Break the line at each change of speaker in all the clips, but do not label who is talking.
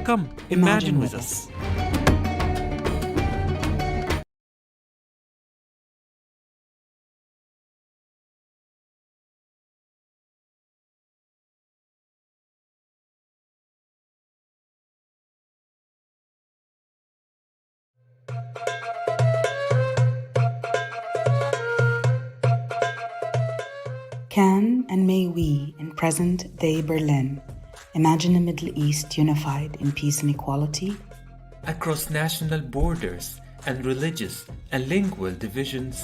Come, imagine with us.
Can and may we, in present-day Berlin, imagine a Middle East unified in peace and equality?
Across national borders and religious and lingual divisions.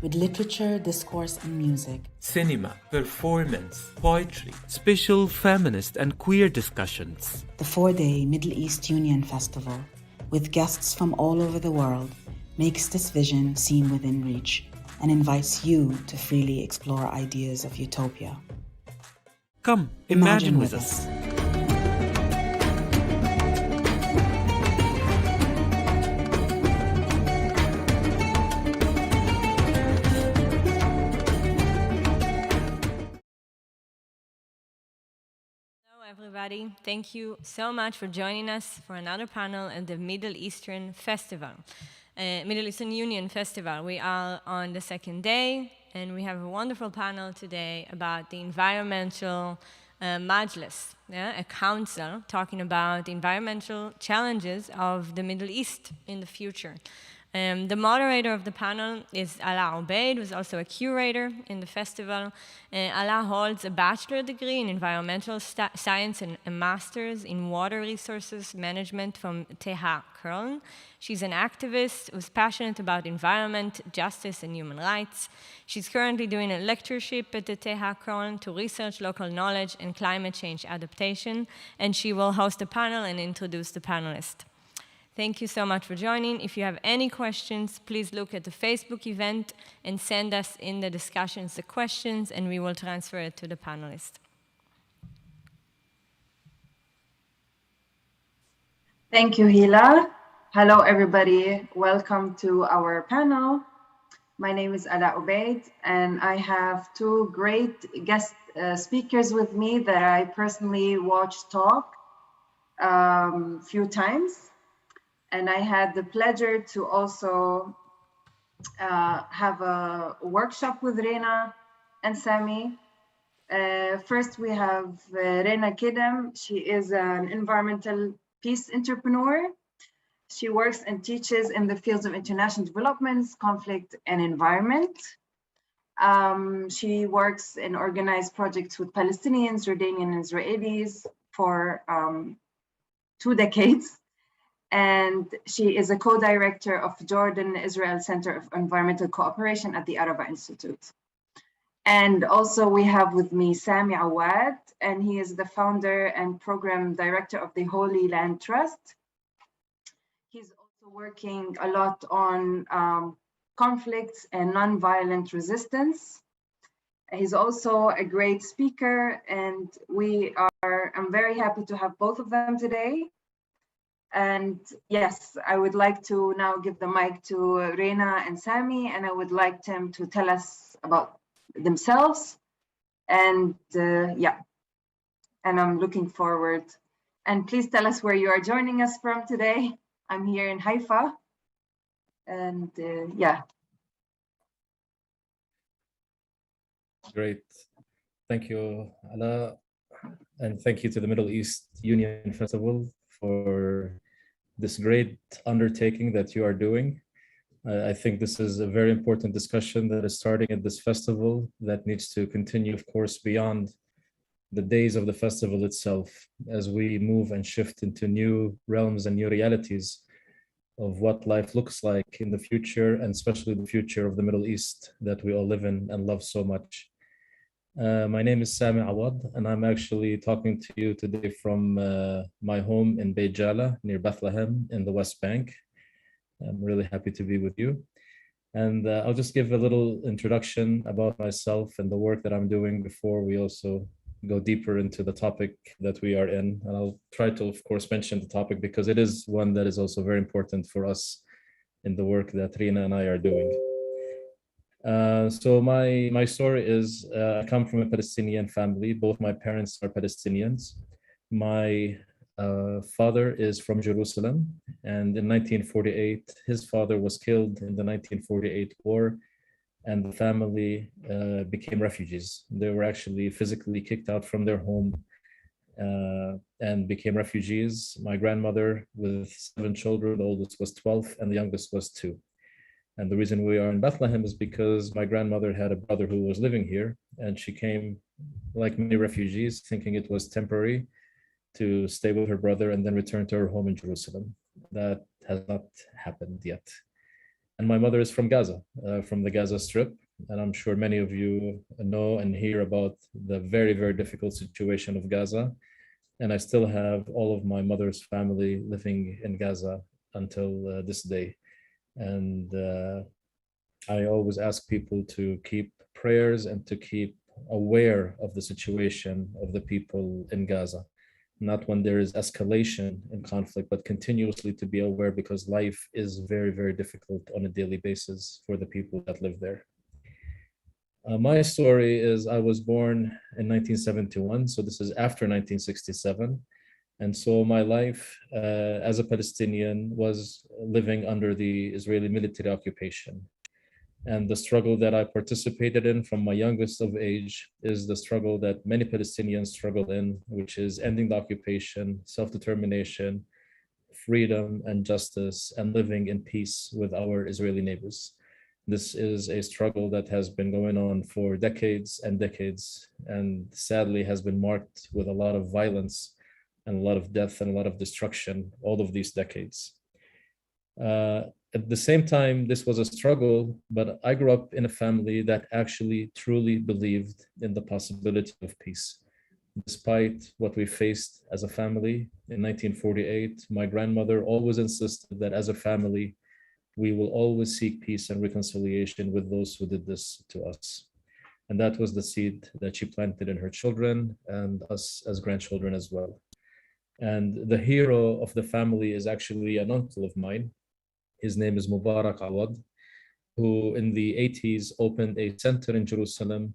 With literature, discourse, and music.
Cinema, performance, poetry, special feminist and queer discussions.
The 4-day Middle East Union Festival, with guests from all over the world, makes this vision seem within reach and invites you to freely explore ideas of utopia.
Come, imagine with us.
Hello everybody, thank you so much for joining us for another panel at the Middle Eastern Festival. Middle Eastern Union Festival. We are on the second day, and we have a wonderful panel today about the Environmental Majlis, a council talking about the environmental challenges of the Middle East in the future. The moderator of the panel is Awad, who's also a curator in the festival. Ala holds a bachelor degree in environmental science and a master's in water resources management from TH Köln. She's an activist who's passionate about environment, justice, and human rights. She's currently doing a lectureship at the TH Köln to research local knowledge and climate change adaptation, and she will host a panel and introduce the panelists. Thank you so much for joining. If you have any questions, please look at the Facebook event and send us in the discussions the questions, and we will transfer it to the panelists.
Thank you, Hila. Hello, everybody. Welcome to our panel. My name is Awad, and I have two great guest speakers with me that I personally watched talk few times. And I had the pleasure to also have a workshop with Rina and Sami. First, we have Rina Kedem. She is an environmental peace entrepreneur. She works and teaches in the fields of international development, conflict, and environment. She works in organized projects with Palestinians, Jordanian, and Israelis for 2 decades. And she is a co-director of Jordan-Israel Center of Environmental Cooperation at the Araba Institute. And also we have with me Sami Awad, and he is the founder and program director of the Holy Land Trust. He's also working a lot on conflicts and nonviolent resistance. He's also a great speaker, and I'm very happy to have both of them today. And yes, I would like to now give the mic to Rina and Sami, and I would like them to tell us about themselves. And yeah, and I'm looking forward. And please tell us where you are joining us from today. I'm here in Haifa. And yeah.
Great. Thank you, Ala. And thank you to the Middle East Union Festival for this great undertaking that you are doing. I think this is a very important discussion that is starting at this festival that needs to continue, of course, beyond the days of the festival itself, as we move and shift into new realms and new realities of what life looks like in the future, and especially the future of the Middle East that we all live in and love so much. My name is Sami Awad, and I'm actually talking to you today from my home in Beit Jala, near Bethlehem in the West Bank. I'm really happy to be with you. And I'll just give a little introduction about myself and the work that I'm doing before we also go deeper into the topic that we are in. And I'll try to, of course, mention the topic because it is one that is also very important for us in the work that Rina and I are doing. So my story is, I come from a Palestinian family. Both my parents are Palestinians. My father is from Jerusalem, and in 1948, his father was killed in the 1948 war, and the family became refugees. They were actually physically kicked out from their home and became refugees. My grandmother, with 7 children, the oldest was 12 and the youngest was 2. And the reason we are in Bethlehem is because my grandmother had a brother who was living here, and she came, like many refugees, thinking it was temporary, to stay with her brother and then return to her home in Jerusalem. That has not happened yet. And my mother is from Gaza, from the Gaza Strip. And I'm sure many of you know and hear about the very, very difficult situation of Gaza. And I still have all of my mother's family living in Gaza until this day. And I always ask people to keep prayers and to keep aware of the situation of the people in Gaza, not when there is escalation in conflict, but continuously to be aware, because life is very, very difficult on a daily basis for the people that live there. My story is I was born in 1971, so this is after 1967. And so my life as a Palestinian was living under the Israeli military occupation. And the struggle that I participated in from my youngest of age is the struggle that many Palestinians struggle in, which is ending the occupation, self-determination, freedom and justice, and living in peace with our Israeli neighbors. This is a struggle that has been going on for decades and decades, and sadly has been marked with a lot of violence and a lot of death and a lot of destruction all of these decades. At the same time, this was a struggle, but I grew up in a family that actually truly believed in the possibility of peace. Despite what we faced as a family in 1948, my grandmother always insisted that as a family, we will always seek peace and reconciliation with those who did this to us. And that was the seed that she planted in her children and us as grandchildren as well. And the hero of the family is actually an uncle of mine. His name is Mubarak Awad, who in the 80s opened a center in Jerusalem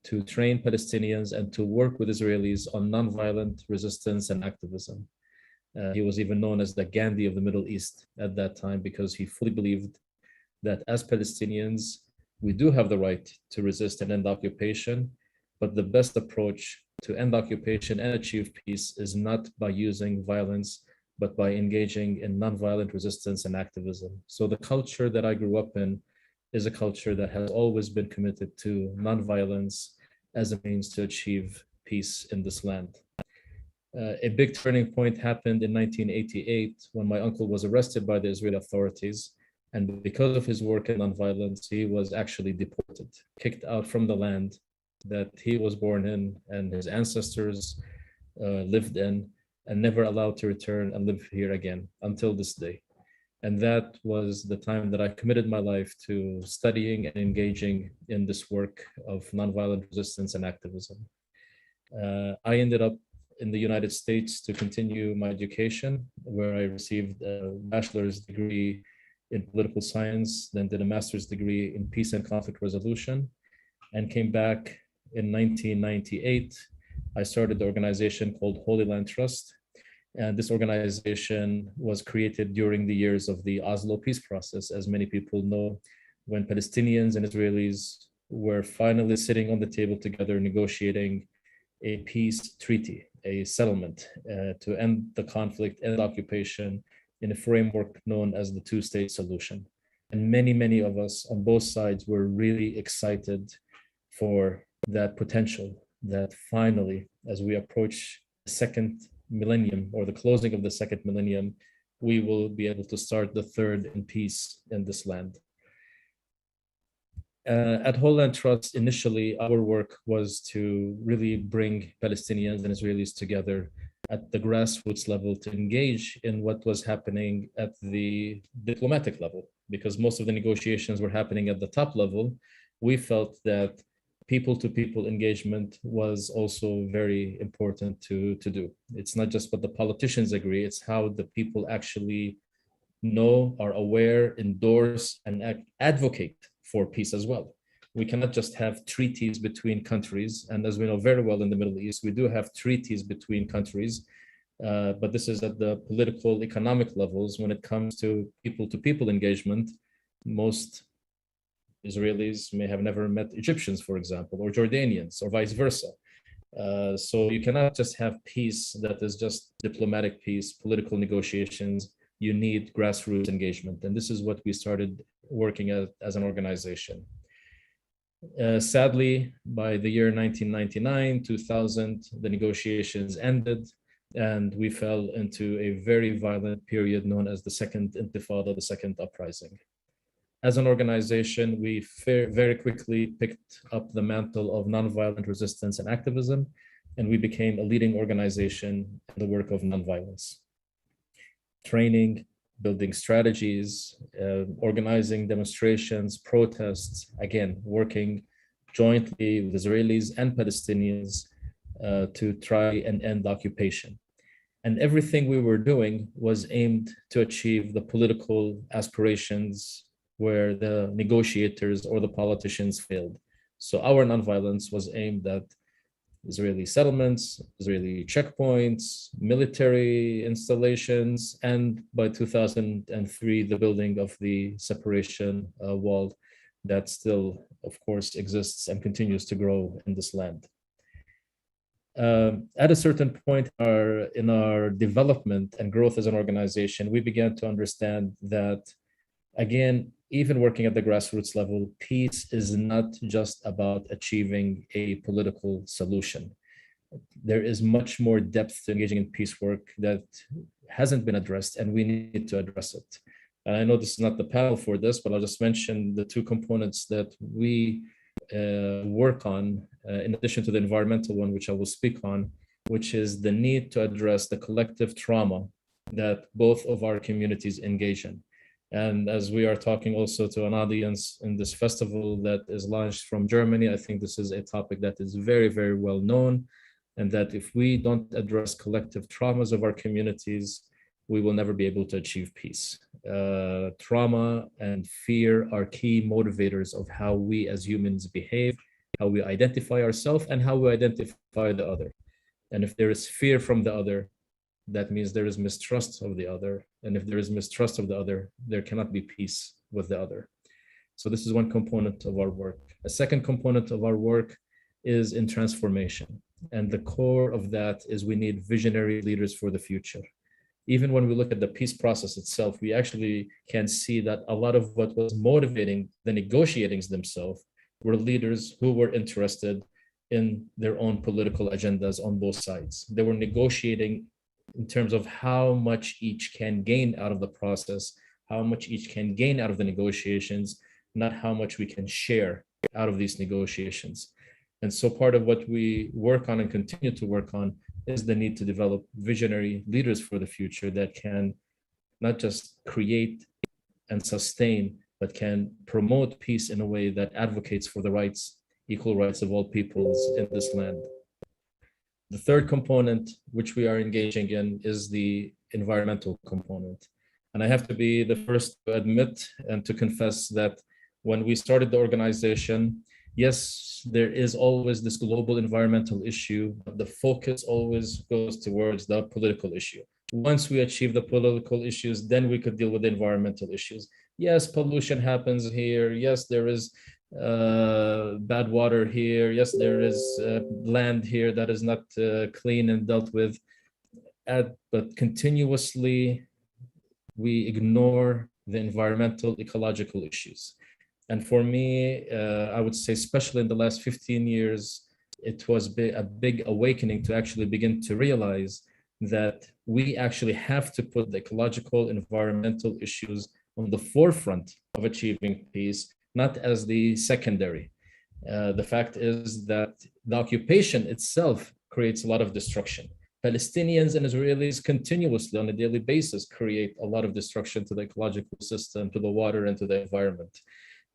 to train Palestinians and to work with Israelis on nonviolent resistance and activism. He was even known as the Gandhi of the Middle East at that time, because he fully believed that as Palestinians, we do have the right to resist and end occupation, but the best approach to end occupation and achieve peace is not by using violence, but by engaging in nonviolent resistance and activism. So the culture that I grew up in is a culture that has always been committed to nonviolence as a means to achieve peace in this land. A big turning point happened in 1988 when my uncle was arrested by the Israeli authorities. And because of his work in nonviolence, he was actually deported, kicked out from the land that he was born in and his ancestors lived in, and never allowed to return and live here again until this day. And that was the time that I committed my life to studying and engaging in this work of nonviolent resistance and activism. I ended up in the United States to continue my education, where I received a bachelor's degree in political science, then did a master's degree in peace and conflict resolution, and came back in 1998. I started the organization called Holy Land Trust. And this organization was created during the years of the Oslo peace process, as many people know, when Palestinians and Israelis were finally sitting on the table together negotiating a peace treaty, a settlement to end the conflict and occupation in a framework known as the two-state solution. And many, many of us on both sides were really excited for that potential, that finally, as we approach the second millennium or the closing of the second millennium, we will be able to start the third in peace in this land. At Whole Land Trust, initially, our work was to really bring Palestinians and Israelis together at the grassroots level to engage in what was happening at the diplomatic level, because most of the negotiations were happening at the top level. We felt that people-to-people engagement was also very important to do. It's not just what the politicians agree, it's how the people actually know, are aware, endorse, and advocate for peace as well. We cannot just have treaties between countries. And as we know very well in the Middle East, we do have treaties between countries, but this is at the political, economic levels. When it comes to people engagement, most Israelis may have never met Egyptians, for example, or Jordanians, or vice versa. So you cannot just have peace that is just diplomatic peace, political negotiations. You need grassroots engagement. And this is what we started working as an organization. Sadly, by the year 1999, 2000, the negotiations ended, and we fell into a very violent period known as the Second Intifada, the Second Uprising. As an organization, we very quickly picked up the mantle of nonviolent resistance and activism, and we became a leading organization in the work of nonviolence. Training, building strategies, organizing demonstrations, protests, again, working jointly with Israelis and Palestinians to try and end the occupation. And everything we were doing was aimed to achieve the political aspirations where the negotiators or the politicians failed. So our nonviolence was aimed at Israeli settlements, Israeli checkpoints, military installations, and by 2003, the building of the separation wall that still, of course, exists and continues to grow in this land. At a certain point in our development and growth as an organization, we began to understand that, again, even working at the grassroots level, peace is not just about achieving a political solution. There is much more depth to engaging in peace work that hasn't been addressed, and we need to address it. And I know this is not the panel for this, but I'll just mention the two components that we work on, in addition to the environmental one, which I will speak on, which is the need to address the collective trauma that both of our communities engage in. And as we are talking also to an audience in this festival that is launched from Germany, I think this is a topic that is very, very well known, and that if we don't address collective traumas of our communities, we will never be able to achieve peace. Trauma and fear are key motivators of how we as humans behave, how we identify ourselves, and how we identify the other. And if there is fear from the other, that means there is mistrust of the other. And if there is mistrust of the other, there cannot be peace with the other. So this is one component of our work. A second component of our work is in transformation. And the core of that is we need visionary leaders for the future. Even when we look at the peace process itself, we actually can see that a lot of what was motivating the negotiatings themselves were leaders who were interested in their own political agendas on both sides. They were negotiating in terms of how much each can gain out of the process, how much each can gain out of the negotiations, not how much we can share out of these negotiations. And so part of what we work on and continue to work on is the need to develop visionary leaders for the future that can not just create and sustain, but can promote peace in a way that advocates for the rights, equal rights of all peoples in this land. The third component, which we are engaging in, is the environmental component. And I have to be the first to admit and to confess that when we started the organization, yes, there is always this global environmental issue, but the focus always goes towards the political issue. Once we achieve the political issues, then we could deal with the environmental issues. Yes, pollution happens here. Yes, there is bad water here. Yes, there is land here that is not clean and dealt with. But continuously, we ignore the environmental, ecological issues. And for me, I would say, especially in the last 15 years, it was a big awakening to actually begin to realize that we actually have to put the ecological, environmental issues on the forefront of achieving peace, not as the secondary. The fact is that the occupation itself creates a lot of destruction. Palestinians and Israelis continuously on a daily basis create a lot of destruction to the ecological system, to the water, and to the environment.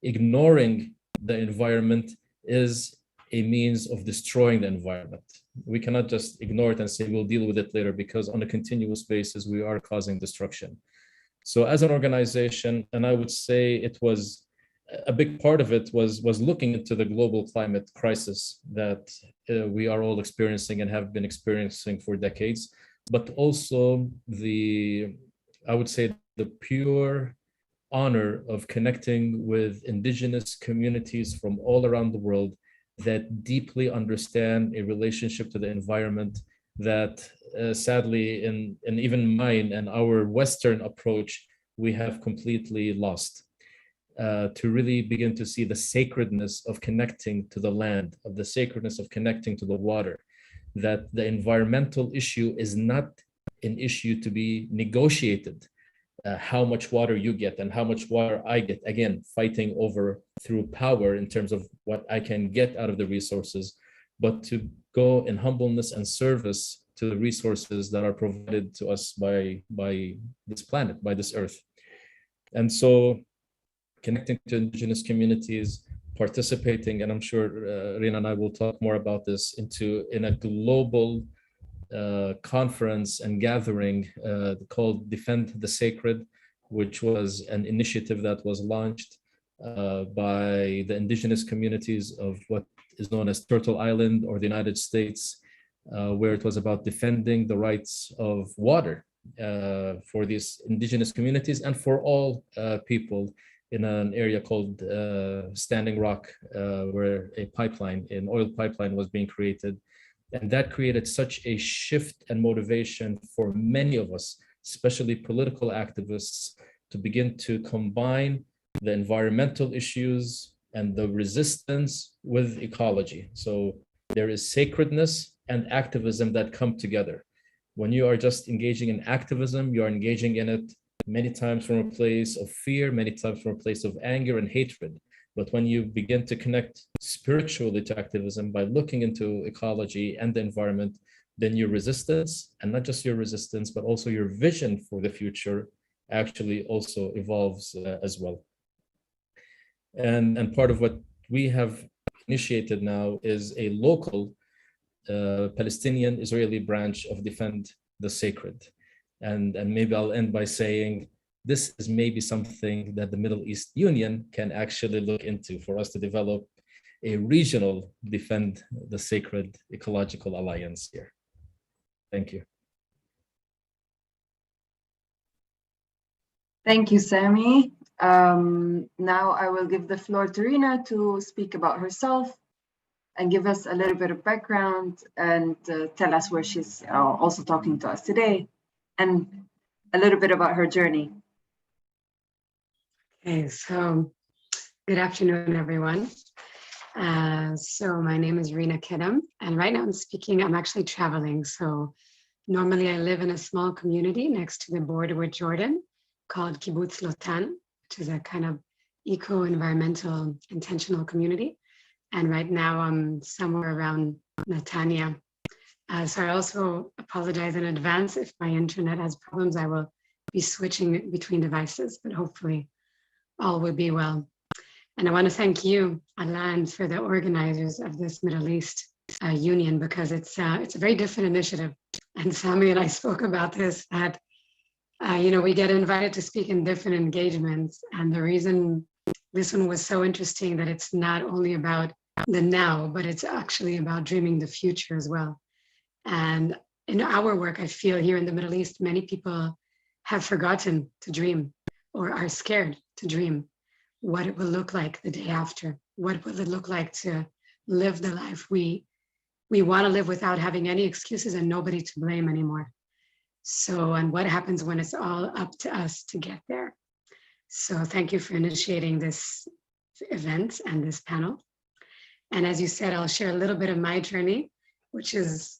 Ignoring the environment is a means of destroying the environment. We cannot just ignore it and say we'll deal with it later, because on a continuous basis, we are causing destruction. So as an organization, and I would say it was a big part of it was looking into the global climate crisis that we are all experiencing and have been experiencing for decades, but also I would say, the pure honor of connecting with indigenous communities from all around the world that deeply understand a relationship to the environment that sadly in even mine and our Western approach, we have completely lost. To really begin to see the sacredness of connecting to the land, of the sacredness of connecting to the water, that the environmental issue is not an issue to be negotiated. How much water you get and how much water I get, again, fighting over through power in terms of what I can get out of the resources, but to go in humbleness and service to the resources that are provided to us by this planet, by this earth. And so connecting to indigenous communities, participating, and I'm sure Rina and I will talk more about this, in a global conference and gathering called Defend the Sacred, which was an initiative that was launched by the indigenous communities of what is known as Turtle Island or the United States, where it was about defending the rights of water for these indigenous communities and for all people in an area called Standing Rock, where an oil pipeline was being created. And that created such a shift and motivation for many of us, especially political activists, to begin to combine the environmental issues and the resistance with ecology. So there is sacredness and activism that come together. When you are just engaging in activism, you are engaging in it many times from a place of fear, many times from a place of anger and hatred. But when you begin to connect spiritually to activism by looking into ecology and the environment, then your resistance, and not just your resistance, but also your vision for the future, actually also evolves as well. And part of what we have initiated now is a local Palestinian Israeli branch of Defend the Sacred. And maybe I'll end by saying, this is maybe something that the Middle East Union can actually look into for us to develop a regional Defend the Sacred ecological alliance here. Thank you.
Thank you, Sami. Now I will give the floor to Rina to speak about herself and give us a little bit of background and tell us where she's also talking to us today and a little bit about her journey.
Okay, so good afternoon, everyone. So my name is Rina Kedem, and right now I'm actually traveling. So normally I live in a small community next to the border with Jordan called Kibbutz Lotan, which is a kind of eco-environmental intentional community. And right now I'm somewhere around Netanya. So I also apologize in advance if my internet has problems. I will be switching between devices, but hopefully all will be well. And I want to thank you, Alan, for the organizers of this Middle East Union, because it's a very different initiative. And Sami and I spoke about this, that we get invited to speak in different engagements. And the reason this one was so interesting, that it's not only about the now, but it's actually about dreaming the future as well. And in our work, I feel here in the Middle East, many people have forgotten to dream or are scared to dream what it will look like the day after. What will it look like to live the life we want to live without having any excuses and nobody to blame anymore. So, and what happens when it's all up to us to get there? So thank you for initiating this event and this panel. And as you said, I'll share a little bit of my journey, which is,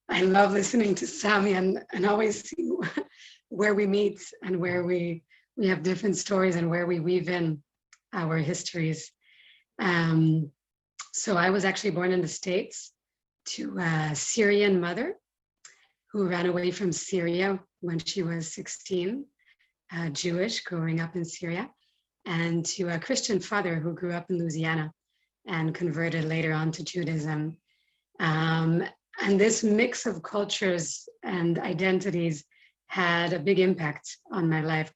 I love listening to Sami and always see where we meet and where we have different stories and where we weave in our histories. So I was actually born in the States to a Syrian mother who ran away from Syria when she was 16, Jewish, growing up in Syria, and to a Christian father who grew up in Louisiana and converted later on to Judaism. And this mix of cultures and identities had a big impact on my life.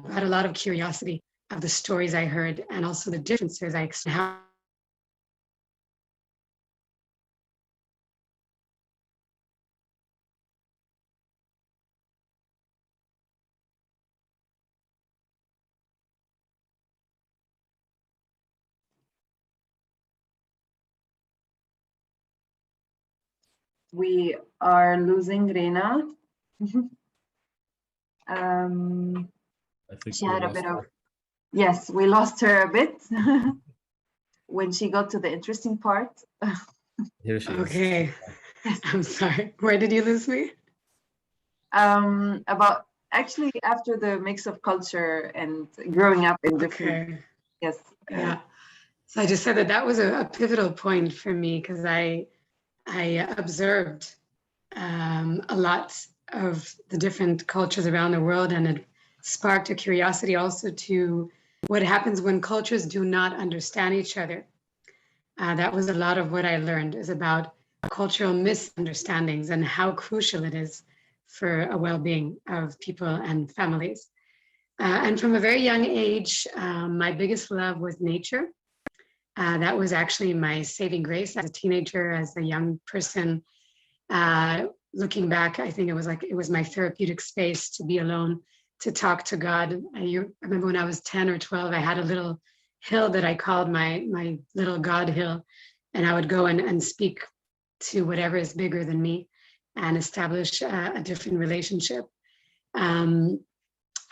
brought a lot of curiosity of the stories I heard and also the differences I experienced.
We are losing Rina.
I think
She
we
had a
lost
bit of,
her.
yes, we lost her a bit when she got to the interesting part.
Here she is.
Okay, I'm sorry. Where did you lose me?
About actually after the mix of culture and growing up in different,
Okay.
yes.
Yeah. So I just said that was a pivotal point for me because I observed a lot of the different cultures around the world, and it sparked a curiosity also to what happens when cultures do not understand each other. That was a lot of what I learned, is about cultural misunderstandings and how crucial it is for a well-being of people and families. And from a very young age, my biggest love was nature. That was actually my saving grace as a teenager, as a young person. Looking back, I think it was my therapeutic space to be alone, to talk to God. I remember when I was 10 or 12, I had a little hill that I called my little God hill, and I would go and speak to whatever is bigger than me and establish a different relationship. And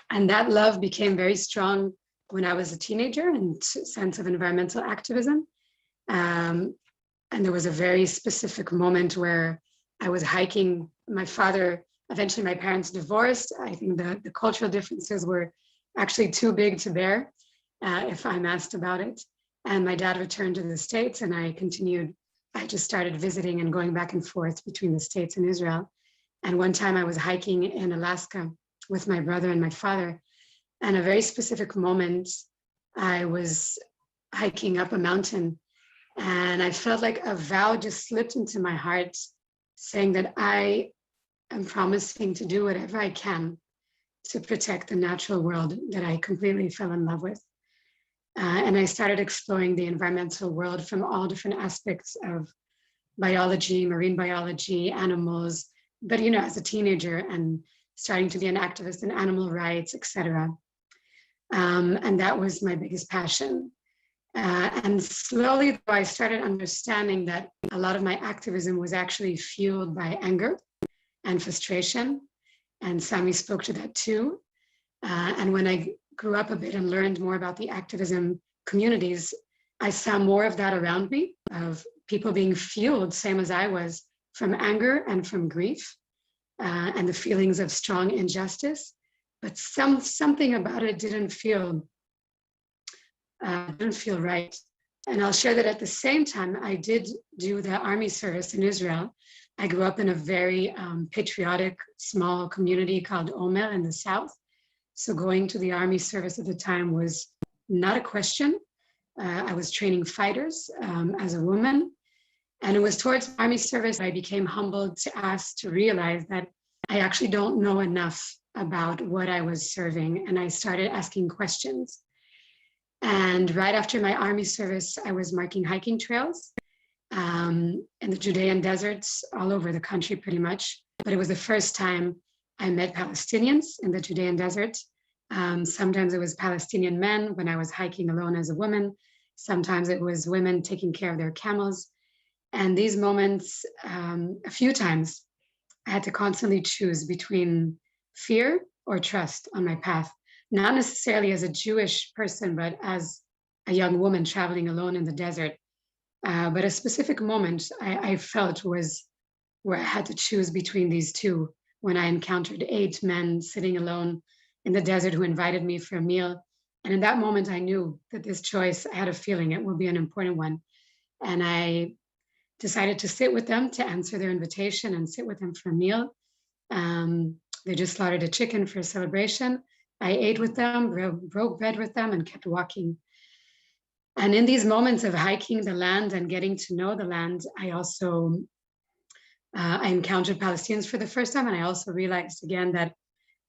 that love became very strong when I was a teenager, and sense of environmental activism. And there was a very specific moment where I was hiking. Eventually my parents divorced. I think the cultural differences were actually too big to bear if I'm asked about it. And my dad returned to the States, and I just started visiting and going back and forth between the States and Israel. And one time I was hiking in Alaska with my brother and my father. And a very specific moment, I was hiking up a mountain, and I felt like a vow just slipped into my heart, saying that I am promising to do whatever I can to protect the natural world that I completely fell in love with. And I started exploring the environmental world from all different aspects of biology, marine biology, animals, but as a teenager, and starting to be an activist in animal rights, etc. And that was my biggest passion. And slowly, I started understanding that a lot of my activism was actually fueled by anger and frustration. And Sami spoke to that too. And when I grew up a bit and learned more about the activism communities, I saw more of that around me, of people being fueled, same as I was, from anger and from grief, and the feelings of strong injustice. But something about it didn't feel right. And I'll share that at the same time, I did do the army service in Israel. I grew up in a very patriotic, small community called Omer in the south. So going to the army service at the time was not a question. I was training fighters as a woman. And it was towards army service I became humbled to realize that I actually don't know enough about what I was serving. And I started asking questions. And right after my army service, I was marking hiking trails in the Judean deserts all over the country pretty much. But it was the first time I met Palestinians in the Judean desert. Sometimes it was Palestinian men when I was hiking alone as a woman. Sometimes it was women taking care of their camels. And these moments, a few times, I had to constantly choose between fear or trust on my path. Not necessarily as a Jewish person, but as a young woman traveling alone in the desert. But a specific moment I felt was where I had to choose between these two, when I encountered 8 men sitting alone in the desert who invited me for a meal. And in that moment, I knew that this choice, I had a feeling it would be an important one. And I decided to sit with them, to answer their invitation and sit with them for a meal. They just slaughtered a chicken for a celebration. I ate with them, broke bread with them, and kept walking. And in these moments of hiking the land and getting to know the land, I also I encountered Palestinians for the first time, and I also realized again that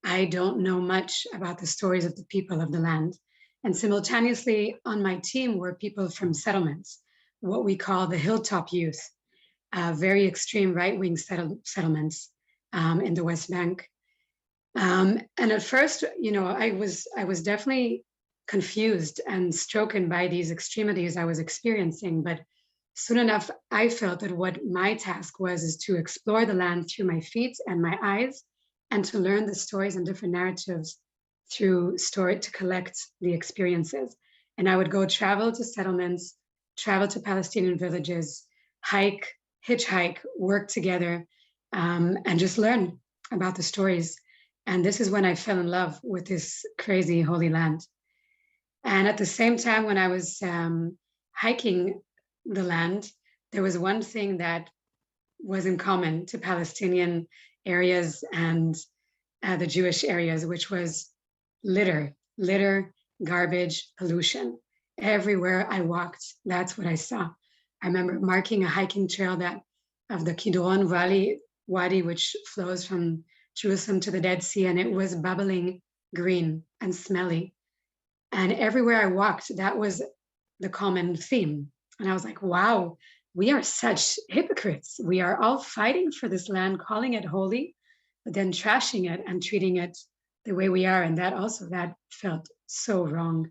I don't know much about the stories of the people of the land. And simultaneously on my team were people from settlements, what we call the hilltop youth, very extreme right-wing settlements in the West Bank. And at first, I was definitely confused and stricken by these extremities I was experiencing. But soon enough, I felt that what my task was is to explore the land through my feet and my eyes, and to learn the stories and different narratives through story, to collect the experiences. And I would go travel to settlements, travel to Palestinian villages, hike, hitchhike, work together, and just learn about the stories. And this is when I fell in love with this crazy holy land. And at the same time, when I was hiking the land, there was one thing that was in common to Palestinian areas and the Jewish areas, which was litter, garbage, pollution. Everywhere I walked, that's what I saw. I remember marking a hiking trail that of the Kidron Wadi, which flows from Jerusalem to the Dead Sea, and it was bubbling green and smelly. And everywhere I walked, that was the common theme. And I was like, wow, we are such hypocrites. We are all fighting for this land, calling it holy, but then trashing it and treating it the way we are. And that felt so wrong.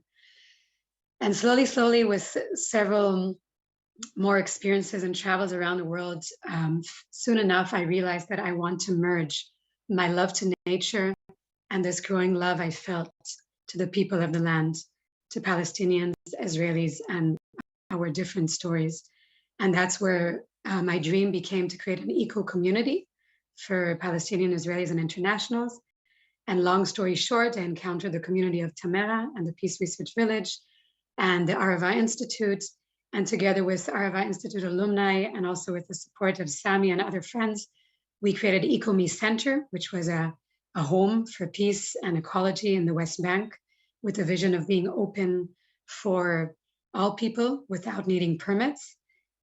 And slowly, with several more experiences and travels around the world, soon enough, I realized that I want to merge my love to nature and this growing love I felt to the people of the land, to Palestinians, Israelis, and our different stories. And that's where my dream became to create an eco-community for Palestinian, Israelis, and internationals. And long story short, I encountered the community of Tamera and the Peace Research Village and the Arava Institute. And together with Arava Institute alumni and also with the support of Sami and other friends, we created EcoMe Center, which was a home for peace and ecology in the West Bank, with a vision of being open for all people without needing permits.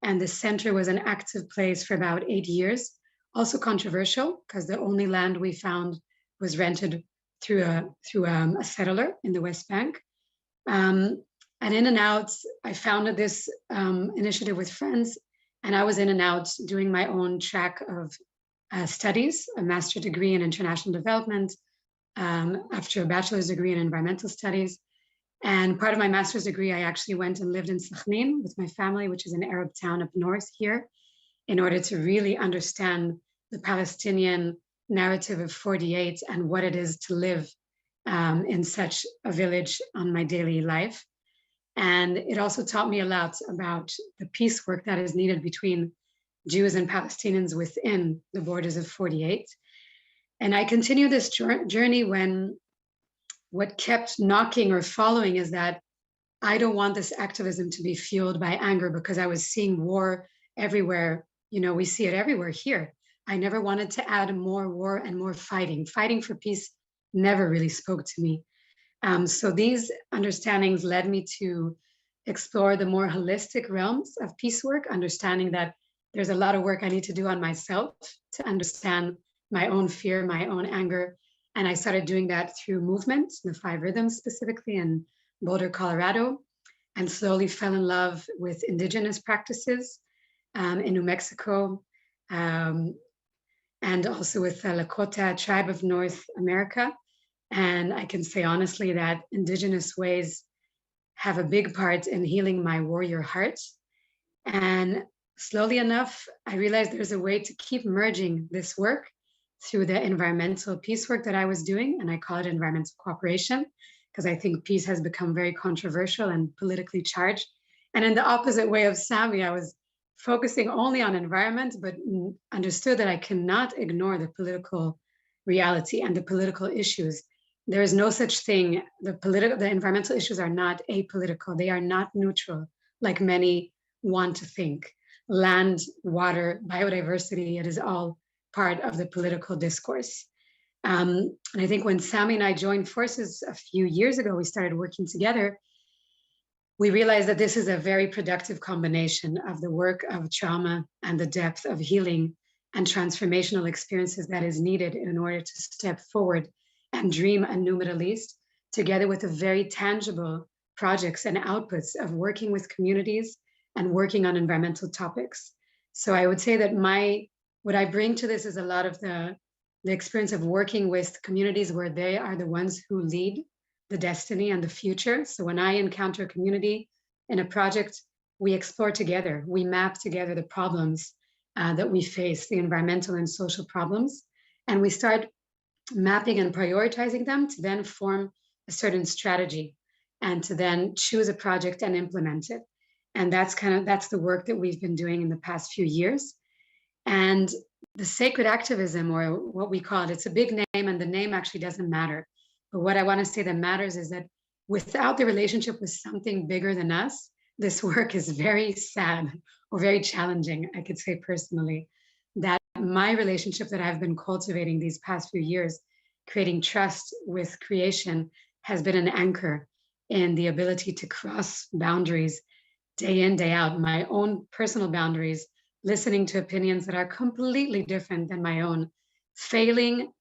And the center was an active place for about 8 years, also controversial because the only land we found was rented through a settler in the West Bank. And in and out, I founded this initiative with friends, and I was in and out doing my own track of studies, a master's degree in international development, after a bachelor's degree in environmental studies. And part of my master's degree, I actually went and lived in Sakhnin with my family, which is an Arab town up north here, in order to really understand the Palestinian narrative of 48 and what it is to live in such a village on my daily life. And it also taught me a lot about the peace work that is needed between Jews and Palestinians within the borders of 48. And I continue this journey when what kept knocking or following is that I don't want this activism to be fueled by anger, because I was seeing war everywhere. We see it everywhere here. I never wanted to add more war and more fighting. Fighting for peace never really spoke to me. So these understandings led me to explore the more holistic realms of peace work, understanding that there's a lot of work I need to do on myself to understand my own fear, my own anger. And I started doing that through movement, the 5 rhythms specifically in Boulder, Colorado, and slowly fell in love with indigenous practices in New Mexico, and also with the Lakota tribe of North America. And I can say honestly that indigenous ways have a big part in healing my warrior heart. And slowly enough, I realized there's a way to keep merging this work through the environmental peace work that I was doing. And I call it environmental cooperation, because I think peace has become very controversial and politically charged. And in the opposite way of Sami, I was focusing only on environment, but understood that I cannot ignore the political reality and the political issues. There is no such thing. The environmental issues are not apolitical. They are not neutral, like many want to think. Land, water, biodiversity, it is all part of the political discourse. And I think when Sami and I joined forces a few years ago, we started working together. We realized that this is a very productive combination of the work of trauma and the depth of healing and transformational experiences that is needed in order to step forward and dream a new Middle East, together with the very tangible projects and outputs of working with communities and working on environmental topics. So I would say that what I bring to this is a lot of the experience of working with communities where they are the ones who lead the destiny and the future. So when I encounter a community in a project, we explore together, we map together the problems that we face, the environmental and social problems, and we start mapping and prioritizing them to then form a certain strategy and to then choose a project and implement it. And that's the work that we've been doing in the past few years. And the sacred activism, or what we call it, it's a big name and the name actually doesn't matter. But what I want to say that matters is that without the relationship with something bigger than us, this work is very sad or very challenging, I could say personally. That my relationship that I've been cultivating these past few years, creating trust with creation, has been an anchor in the ability to cross boundaries day in, day out, my own personal boundaries, listening to opinions that are completely different than my own, failing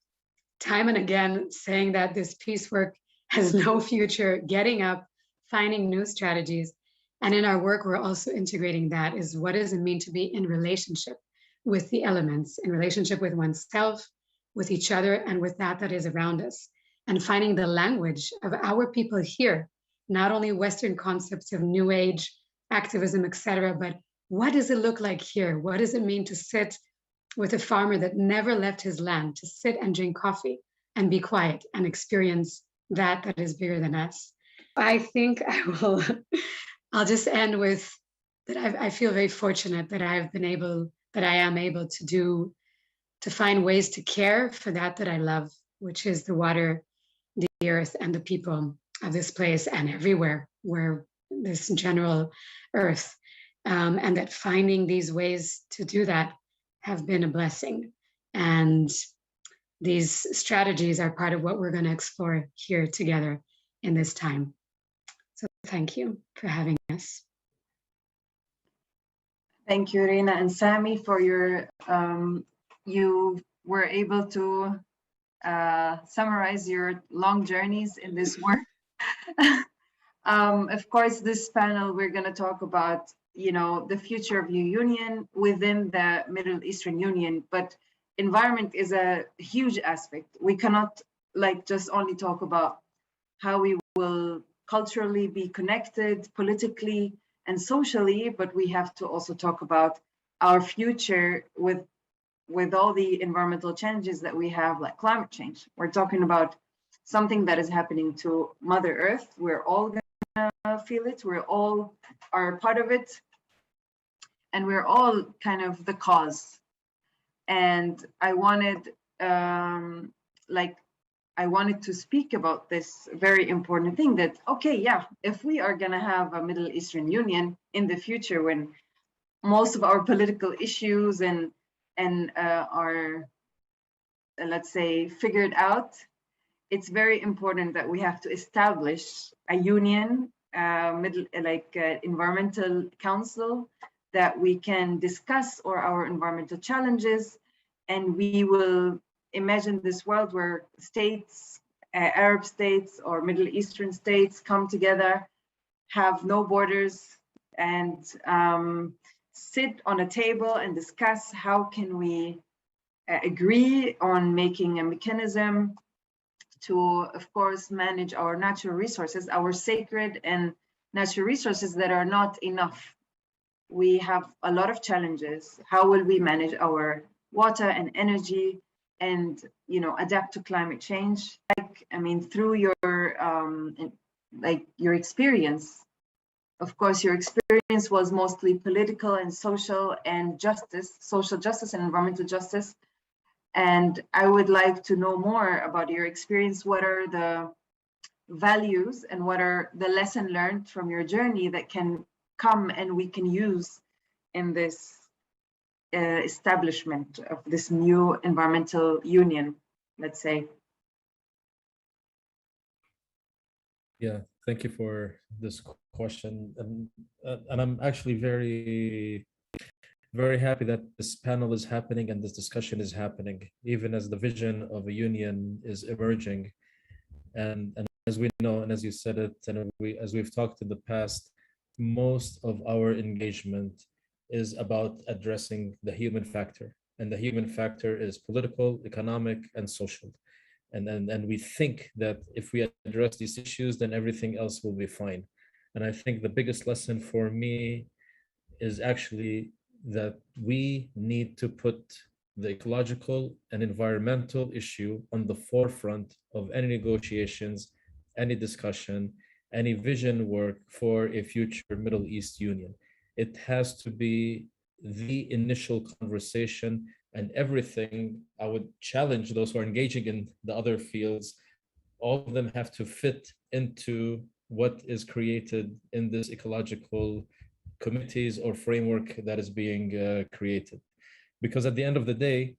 time and again, saying that this peace work has no future, getting up, finding new strategies. And in our work, we're also integrating that is what does it mean to be in relationship with the elements, in relationship with oneself, with each other, and with that is around us, and finding the language of our people here, not only Western concepts of New Age, activism, etc., but what does it look like here? What does it mean to sit with a farmer that never left his land, to sit and drink coffee and be quiet and experience that is bigger than us? I think I'll just end with that I feel very fortunate that I am able to find ways to care for that I love, which is the water, the earth, and the people of this place and everywhere where this general earth. And that finding these ways to do that have been a blessing. And these strategies are part of what we're going to explore here together in this time. So thank you for having us.
Thank you, Rina and Sami, for your, you were able to summarize your long journeys in this work. Of course, this panel, we're going to talk about, the future of the union within the Middle Eastern Union, but environment is a huge aspect. We cannot just only talk about how we will culturally be connected, politically and socially, but we have to also talk about our future with all the environmental challenges that we have, like climate change. We're talking about something that is happening to Mother Earth. We're all gonna feel it. We're all are part of it, and we're all kind of the cause. And I wanted, I wanted to speak about this very important thing that, okay, yeah, if we are gonna have a Middle Eastern Union in the future, when most of our political issues and are, let's say, figured out, it's very important that we have to establish a union, environmental council, that we can discuss our environmental challenges, and we will imagine this world where states, Arab states or Middle Eastern states come together, have no borders, and sit on a table and discuss how can we agree on making a mechanism to, of course, manage our natural resources, our sacred and natural resources that are not enough. We have a lot of challenges. How will we manage our water and energy and, adapt to climate change? Through your experience. Of course, your experience was mostly political and social justice and environmental justice. And I would like to know more about your experience. What are the values and what are the lessons learned from your journey that can come and we can use in this establishment of this new environmental union, let's say?
Yeah, thank you for this question. And I'm actually very, very happy that this panel is happening and this discussion is happening, even as the vision of a union is emerging. And as we know, and as you said it, and as we've talked in the past, most of our engagement is about addressing the human factor. And the human factor is political, economic, and social. And we think that if we address these issues, then everything else will be fine. And I think the biggest lesson for me is actually that we need to put the ecological and environmental issue on the forefront of any negotiations, any discussion, any vision work for a future Middle East Union. It has to be the initial conversation, and everything. I would challenge those who are engaging in the other fields. All of them have to fit into what is created in this ecological committees or framework that is being created. Because at the end of the day,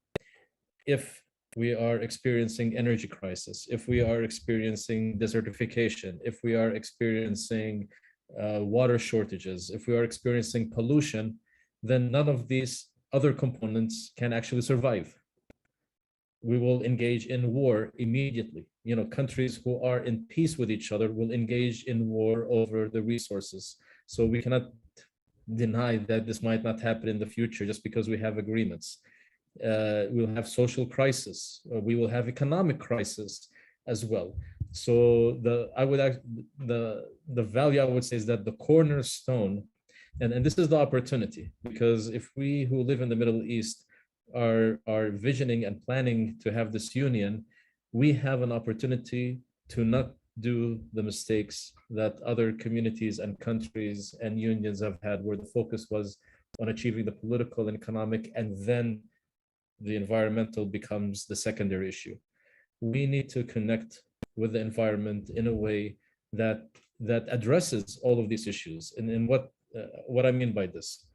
if we are experiencing energy crisis, if we are experiencing desertification, if we are experiencing water shortages, if we are experiencing pollution, then none of these other components can actually survive. We will engage in war immediately. You know, countries who are in peace with each other will engage in war over the resources. So we cannot deny that this might not happen in the future just because we have agreements. We'll have social crisis. We will have economic crisis as well. So the value I would say is that the cornerstone, and this is the opportunity, because if we who live in the Middle East are visioning and planning to have this union, we have an opportunity to not do the mistakes that other communities and countries and unions have had, where the focus was on achieving the political and economic, and then the environmental becomes the secondary issue. We need to connect with the environment in a way that addresses all of these issues. And what I mean by this,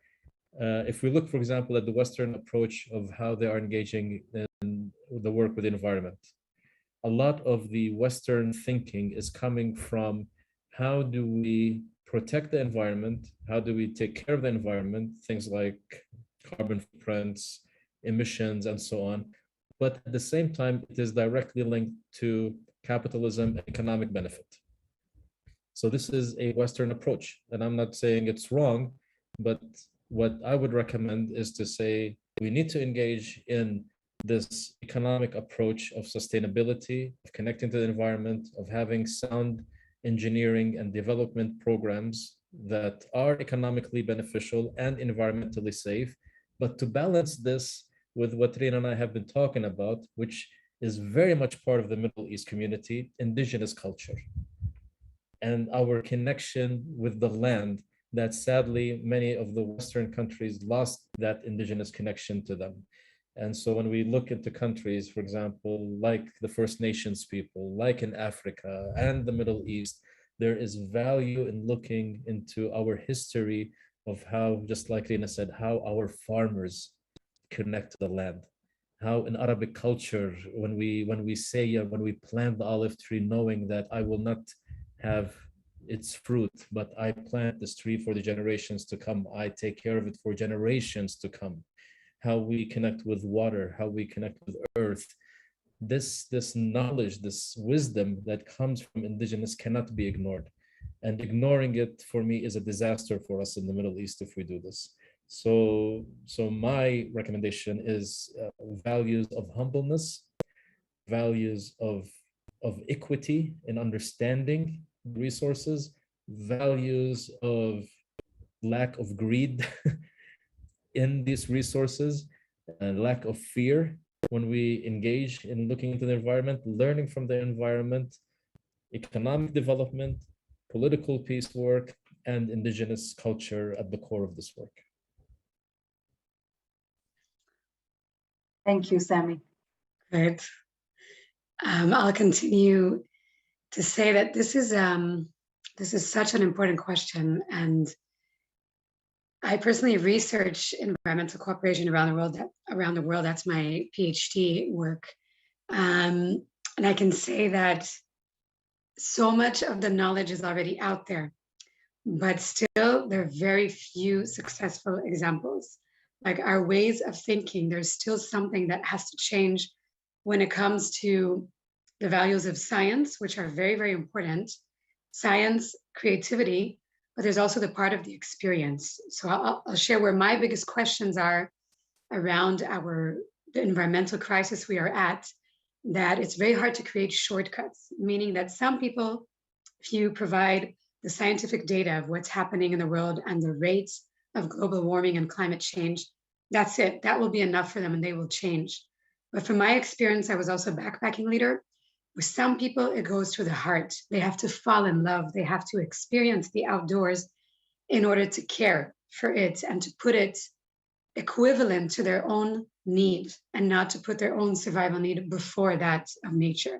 if we look, for example, at the Western approach of how they are engaging in the work with the environment, a lot of the Western thinking is coming from how do we protect the environment, how do we take care of the environment, things like carbon footprints, emissions, and so on. But at the same time, it is directly linked to capitalism and economic benefit. So this is a Western approach, and I'm not saying it's wrong, but what I would recommend is to say we need to engage in this economic approach of sustainability, of connecting to the environment, of having sound engineering and development programs that are economically beneficial and environmentally safe, but to balance this with what Rina and I have been talking about, which is very much part of the Middle East community, indigenous culture, and our connection with the land, that sadly many of the Western countries lost that indigenous connection to them. And so when we look into countries, for example, like the First Nations people, like in Africa and the Middle East, there is value in looking into our history of how, just like Rina said, how our farmers connect to the land. How in Arabic culture, when we say, when we plant the olive tree, knowing that I will not have its fruit, but I plant this tree for the generations to come. I take care of it for generations to come. How we connect with water, how we connect with earth. This knowledge, this wisdom that comes from indigenous cannot be ignored. And ignoring it, for me, is a disaster for us in the Middle East if we do this. So my recommendation is values of humbleness, values of equity in understanding resources, values of lack of greed in these resources, and lack of fear when we engage in looking into the environment, learning from the environment, economic development, political peace work, and indigenous culture at the core of this work.
Thank you, Sami.
Great. I'll continue to say that this is such an important question, and I personally research environmental cooperation around the world. That's my PhD work, and I can say that so much of the knowledge is already out there, but still there are very few successful examples. Like our ways of thinking, there's still something that has to change when it comes to the values of science, which are very, very important, science, creativity, but there's also the part of the experience. So I'll share where my biggest questions are around the environmental crisis we are at, that it's very hard to create shortcuts, meaning that some people, if you provide the scientific data of what's happening in the world and the rates of global warming and climate change, that's it. That will be enough for them and they will change. But from my experience, I was also a backpacking leader. With some people, it goes to the heart. They have to fall in love. They have to experience the outdoors in order to care for it and to put it equivalent to their own need and not to put their own survival need before that of nature.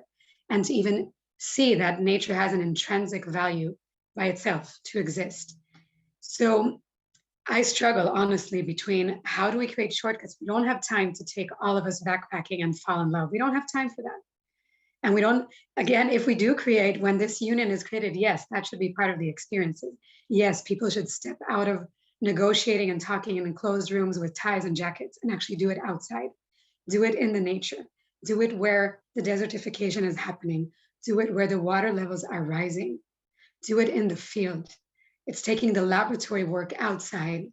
And to even see that nature has an intrinsic value by itself to exist. So I struggle honestly between how do we create shortcuts? We don't have time to take all of us backpacking and fall in love. We don't have time for that. And we don't, again, if we do create, when this union is created, yes, that should be part of the experiences. Yes, people should step out of negotiating and talking in enclosed rooms with ties and jackets and actually do it outside. Do it in the nature. Do it where the desertification is happening. Do it where the water levels are rising. Do it in the field. It's taking the laboratory work outside.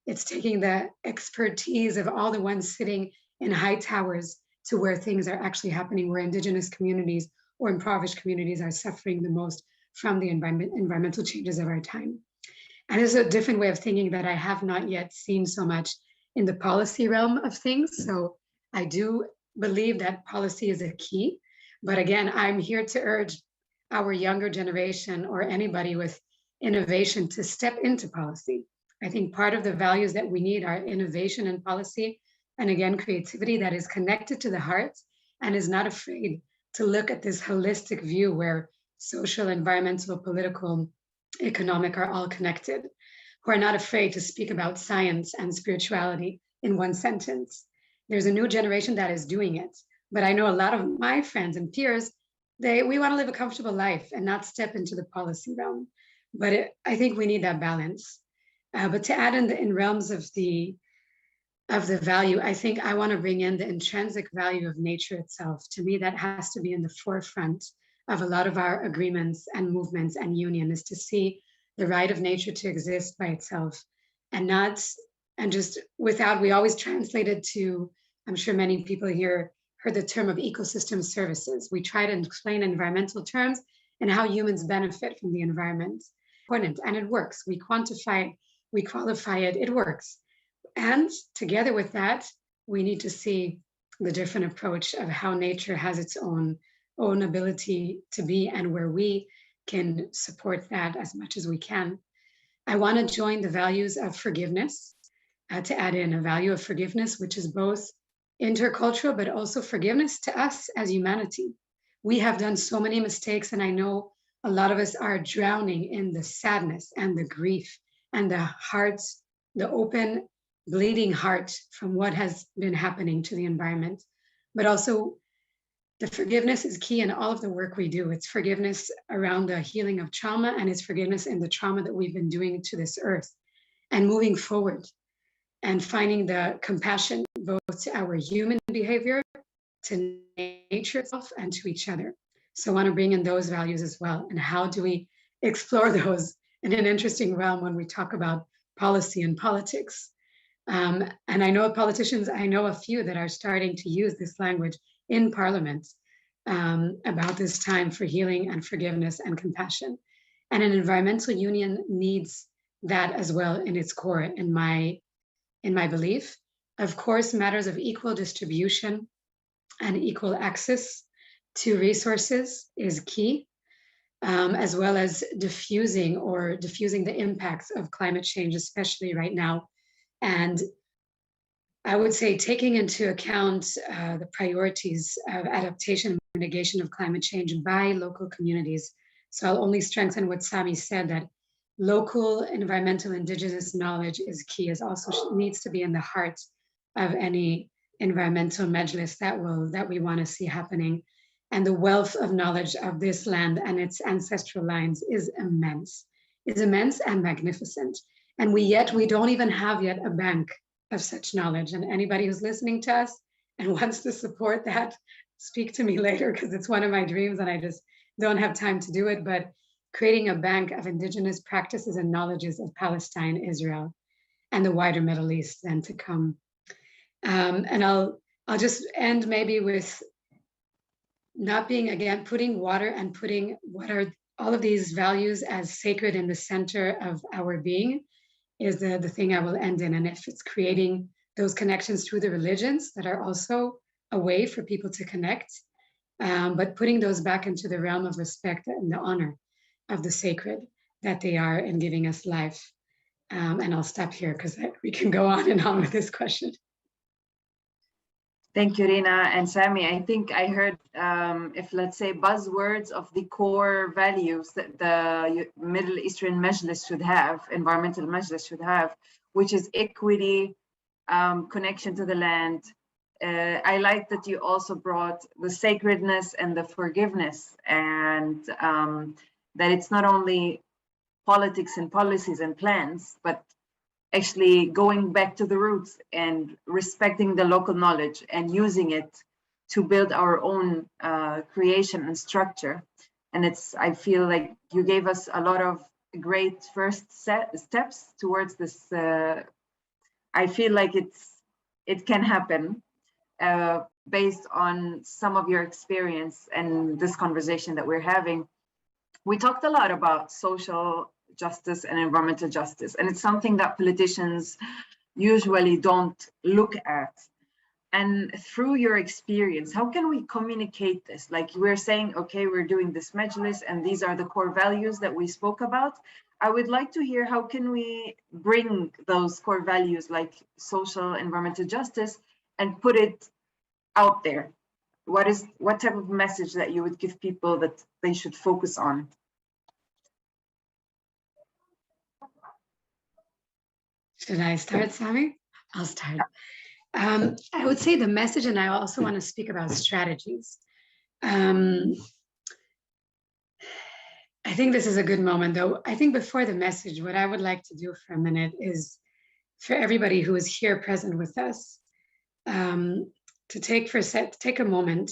It's taking the expertise of all the ones sitting in high towers to where things are actually happening, where indigenous communities or impoverished communities are suffering the most from the environmental changes of our time. And this is a different way of thinking that I have not yet seen so much in the policy realm of things. So I do believe that policy is a key. But again, I'm here to urge our younger generation or anybody with innovation to step into policy. I think part of the values that we need are innovation and policy, and again, creativity that is connected to the heart and is not afraid to look at this holistic view where social, environmental, political, economic are all connected, who are not afraid to speak about science and spirituality in one sentence. There's a new generation that is doing it. But I know a lot of my friends and peers, we want to live a comfortable life and not step into the policy realm. But I think we need that balance. But to add in realms of the value, I think I want to bring in the intrinsic value of nature itself. To me, that has to be in the forefront of a lot of our agreements and movements and union, is to see the right of nature to exist by itself and just without, we always translate it to, I'm sure many people here heard the term of ecosystem services. We try to explain environmental terms and how humans benefit from the environment. Important, and it works. We quantify it, we qualify it, it works. And together with that, we need to see the different approach of how nature has its own ability to be and where we can support that as much as we can. I want to join the values of forgiveness, to add in a value of forgiveness, which is both intercultural, but also forgiveness to us as humanity. We have done so many mistakes, and I know a lot of us are drowning in the sadness and the grief and the hearts, the open, bleeding heart from what has been happening to the environment. But also, the forgiveness is key in all of the work we do. It's forgiveness around the healing of trauma, and it's forgiveness in the trauma that we've been doing to this earth, and moving forward and finding the compassion both to our human behavior, to nature itself, and to each other. So I want to bring in those values as well. And how do we explore those in an interesting realm when we talk about policy and politics? And I know politicians, I know a few that are starting to use this language in parliament about this time for healing and forgiveness and compassion. And an environmental union needs that as well in its core, in my belief. Of course, matters of equal distribution and equal access to resources is key, as well as diffusing the impacts of climate change, especially right now. And I would say taking into account the priorities of adaptation and mitigation of climate change by local communities. So I'll only strengthen what Sami said, that local environmental indigenous knowledge is key, is also needs to be in the heart of any environmental majlis that we want to see happening. And the wealth of knowledge of this land and its ancestral lines is immense and magnificent. And we don't even have yet a bank of such knowledge. And anybody who's listening to us and wants to support that, speak to me later because it's one of my dreams and I just don't have time to do it, but creating a bank of indigenous practices and knowledges of Palestine, Israel, and the wider Middle East then to come. And I'll just end maybe with not being, again, putting water and putting what are all of these values as sacred in the center of our being is the thing I will end in. And if it's creating those connections through the religions that are also a way for people to connect, but putting those back into the realm of respect and the honor of the sacred that they are in giving us life. And I'll stop here because we can go on and on with this question.
Thank you, Rina and Sami. I think I heard, if let's say buzzwords of the core values that the Middle Eastern Majlis should have, Environmental Majlis should have, which is equity, connection to the land. I like that you also brought the sacredness and the forgiveness, and that it's not only politics and policies and plans, but actually going back to the roots and respecting the local knowledge and using it to build our own creation and structure. And I feel like you gave us a lot of great first steps towards this. I feel like it can happen based on some of your experience and this conversation that we're having. We talked a lot about social justice and environmental justice, and it's something that politicians usually don't look at. And through your experience, how can we communicate this? Like we're saying, okay, we're doing this majlis and these are the core values that we spoke about. I would like to hear how can we bring those core values like social environmental justice and put it out there. What type of message that you would give people that they should focus on?
Should I start, Sami? I'll start. I would say the message, and I also want to speak about strategies. I think this is a good moment, though. I think before the message, what I would like to do for a minute is for everybody who is here present with us, to take a moment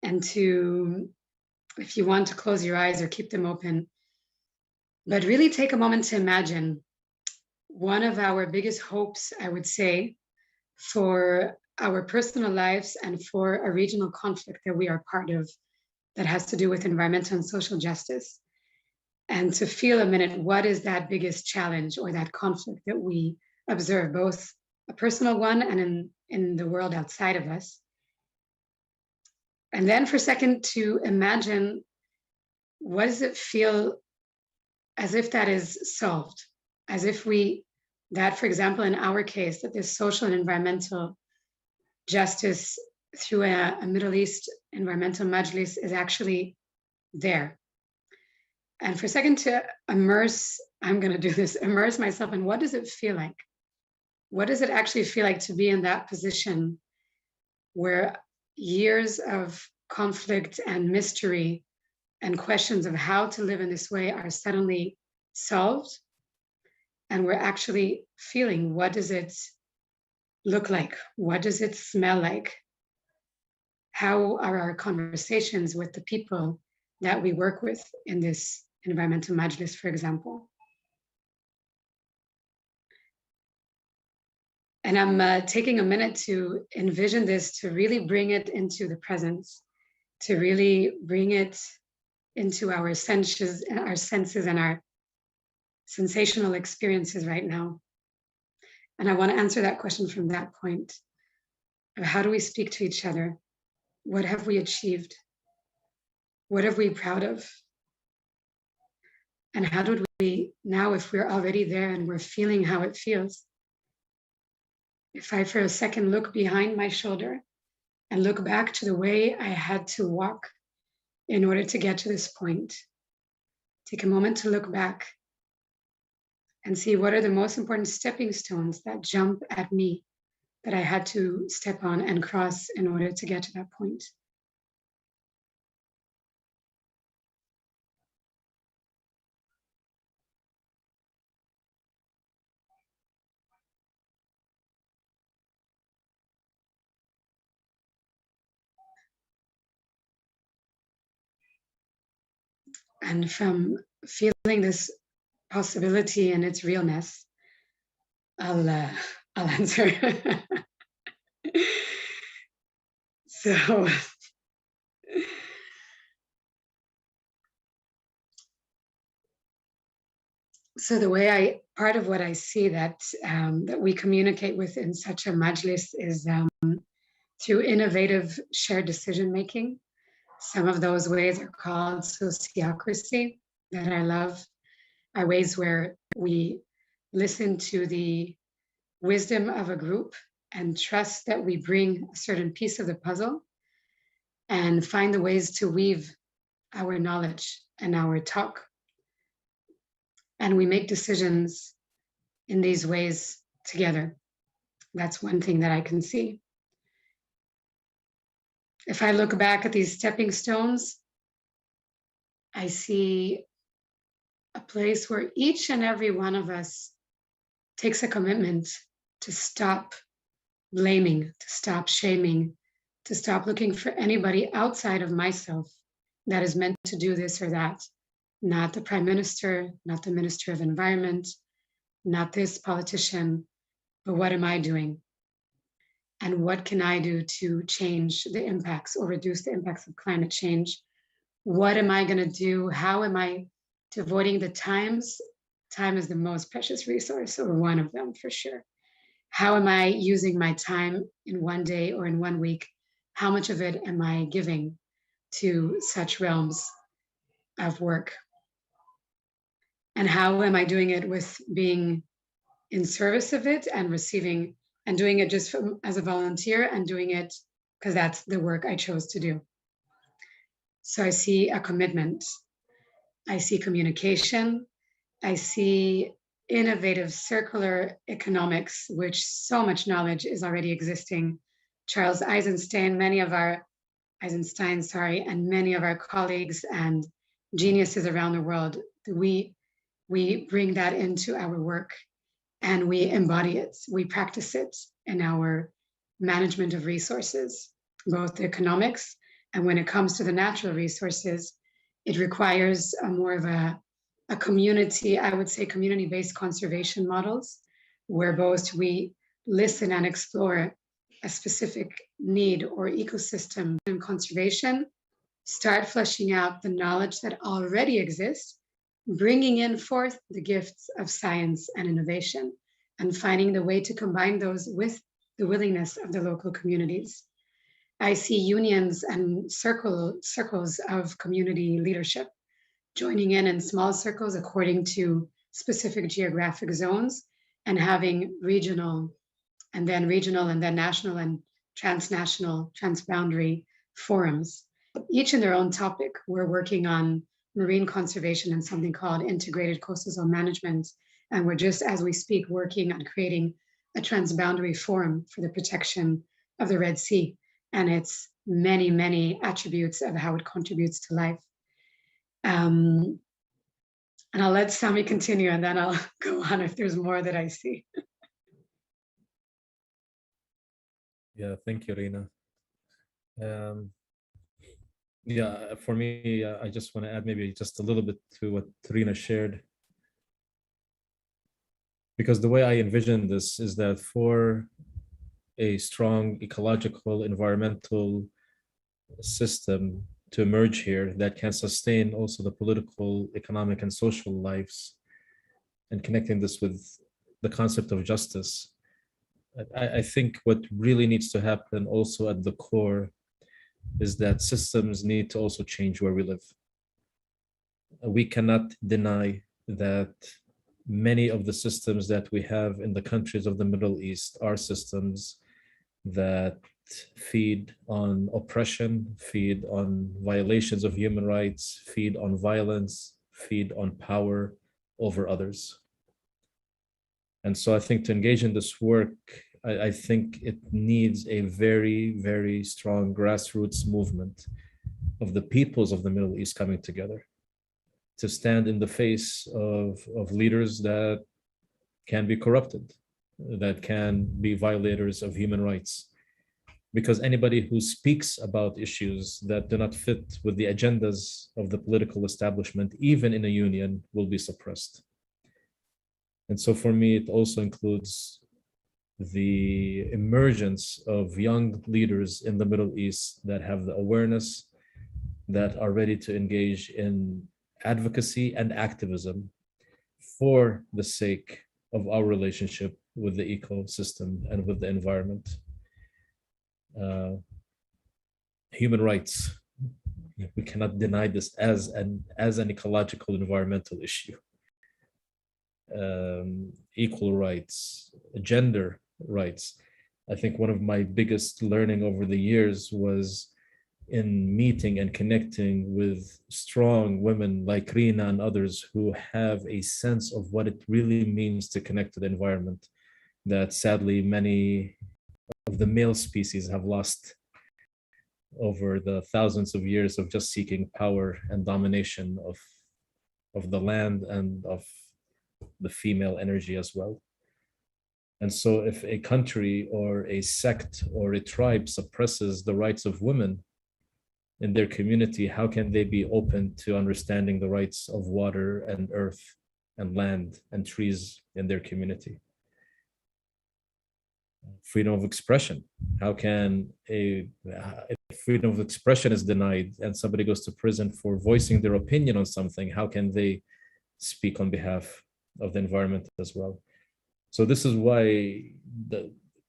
and to, if you want to close your eyes or keep them open, but really take a moment to imagine one of our biggest hopes, I would say, for our personal lives and for a regional conflict that we are part of that has to do with environmental and social justice. And to feel a minute, what is that biggest challenge or that conflict that we observe, both a personal one and in the world outside of us. And then for a second to imagine, what does it feel as if that is solved? As if that, for example, in our case, that this social and environmental justice through a Middle East Environmental Majlis is actually there. And for a second to immerse myself in what does it feel like? What does it actually feel like to be in that position where years of conflict and mystery and questions of how to live in this way are suddenly solved? And we're actually feeling, what does it look like? What does it smell like? How are our conversations with the people that we work with in this environmental majlis, for example? And I'm taking a minute to envision this, to really bring it into the presence, to really bring it into our senses and our sensational experiences right now. And I want to answer that question from that point of how do we speak to each other? What have we achieved? What are we proud of? And how do we, now if we're already there and we're feeling how it feels, if I for a second look behind my shoulder and look back to the way I had to walk in order to get to this point, take a moment to look back and see what are the most important stepping stones that jump at me that I had to step on and cross in order to get to that point. And from feeling this possibility and its realness, I'll answer. So the way part of what I see that that we communicate with in such a majlis is through innovative shared decision making. Some of those ways are called sociocracy that I love, are ways where we listen to the wisdom of a group and trust that we bring a certain piece of the puzzle and find the ways to weave our knowledge and our talk. And we make decisions in these ways together. That's one thing that I can see. If I look back at these stepping stones, I see a place where each and every one of us takes a commitment to stop blaming, to stop shaming, to stop looking for anybody outside of myself that is meant to do this or that. Not the Prime Minister, not the Minister of Environment, not this politician, but what am I doing? And what can I do to change the impacts or reduce the impacts of climate change? What am I going to do? How am I devoting the times? Time is the most precious resource, or one of them for sure. How am I using my time in one day or in 1 week? How much of it am I giving to such realms of work? And how am I doing it with being in service of it and receiving and doing it just as a volunteer and doing it because that's the work I chose to do. So I see a commitment, I see communication, I see innovative circular economics, which so much knowledge is already existing. Charles Eisenstein, many of our colleagues and geniuses around the world, we bring that into our work and we embody it. We practice it in our management of resources, both economics, and when it comes to the natural resources, it requires more of a community, I would say community-based conservation models, where both we listen and explore a specific need or ecosystem and conservation, start fleshing out the knowledge that already exists, bringing in forth the gifts of science and innovation, and finding the way to combine those with the willingness of the local communities. I see unions and circles of community leadership joining in small circles according to specific geographic zones and having regional and then national and transnational, transboundary forums, each in their own topic. We're working on marine conservation and something called integrated coastal zone management. And we're just, as we speak, working on creating a transboundary forum for the protection of the Red Sea and its many, many attributes of how it contributes to life. And I'll let Sami continue and then I'll go on if there's more that I see.
Yeah, thank you, Rina. Yeah, for me, I just want to add maybe just a little bit to what Rina shared. Because the way I envision this is that for a strong ecological, environmental system to emerge here that can sustain also the political, economic, and social lives, and connecting this with the concept of justice, I think what really needs to happen also at the core is that systems need to also change where we live. We cannot deny that many of the systems that we have in the countries of the Middle East are systems that feed on oppression, feed on violations of human rights, feed on violence, feed on power over others. And so I think to engage in this work, I think it needs a very, very strong grassroots movement of the peoples of the Middle East coming together to stand in the face of leaders that can be corrupted, that can be violators of human rights, because anybody who speaks about issues that do not fit with the agendas of the political establishment, even in a union, will be suppressed. And so for me, it also includes the emergence of young leaders in the Middle East that have the awareness, that are ready to engage in advocacy and activism for the sake of our relationship with the ecosystem and with the environment. Human rights, we cannot deny this as an ecological environmental issue. Equal rights, gender rights. I think one of my biggest learning over the years was in meeting and connecting with strong women like Rina and others who have a sense of what it really means to connect to the environment, that sadly many of the male species have lost over the thousands of years of just seeking power and domination of the land and of the female energy as well. And so if a country or a sect or a tribe suppresses the rights of women in their community, how can they be open to understanding the rights of water and earth and land and trees in their community? Freedom of expression. How can if freedom of expression is denied and somebody goes to prison for voicing their opinion on something, how can they speak on behalf of the environment as well? So this is why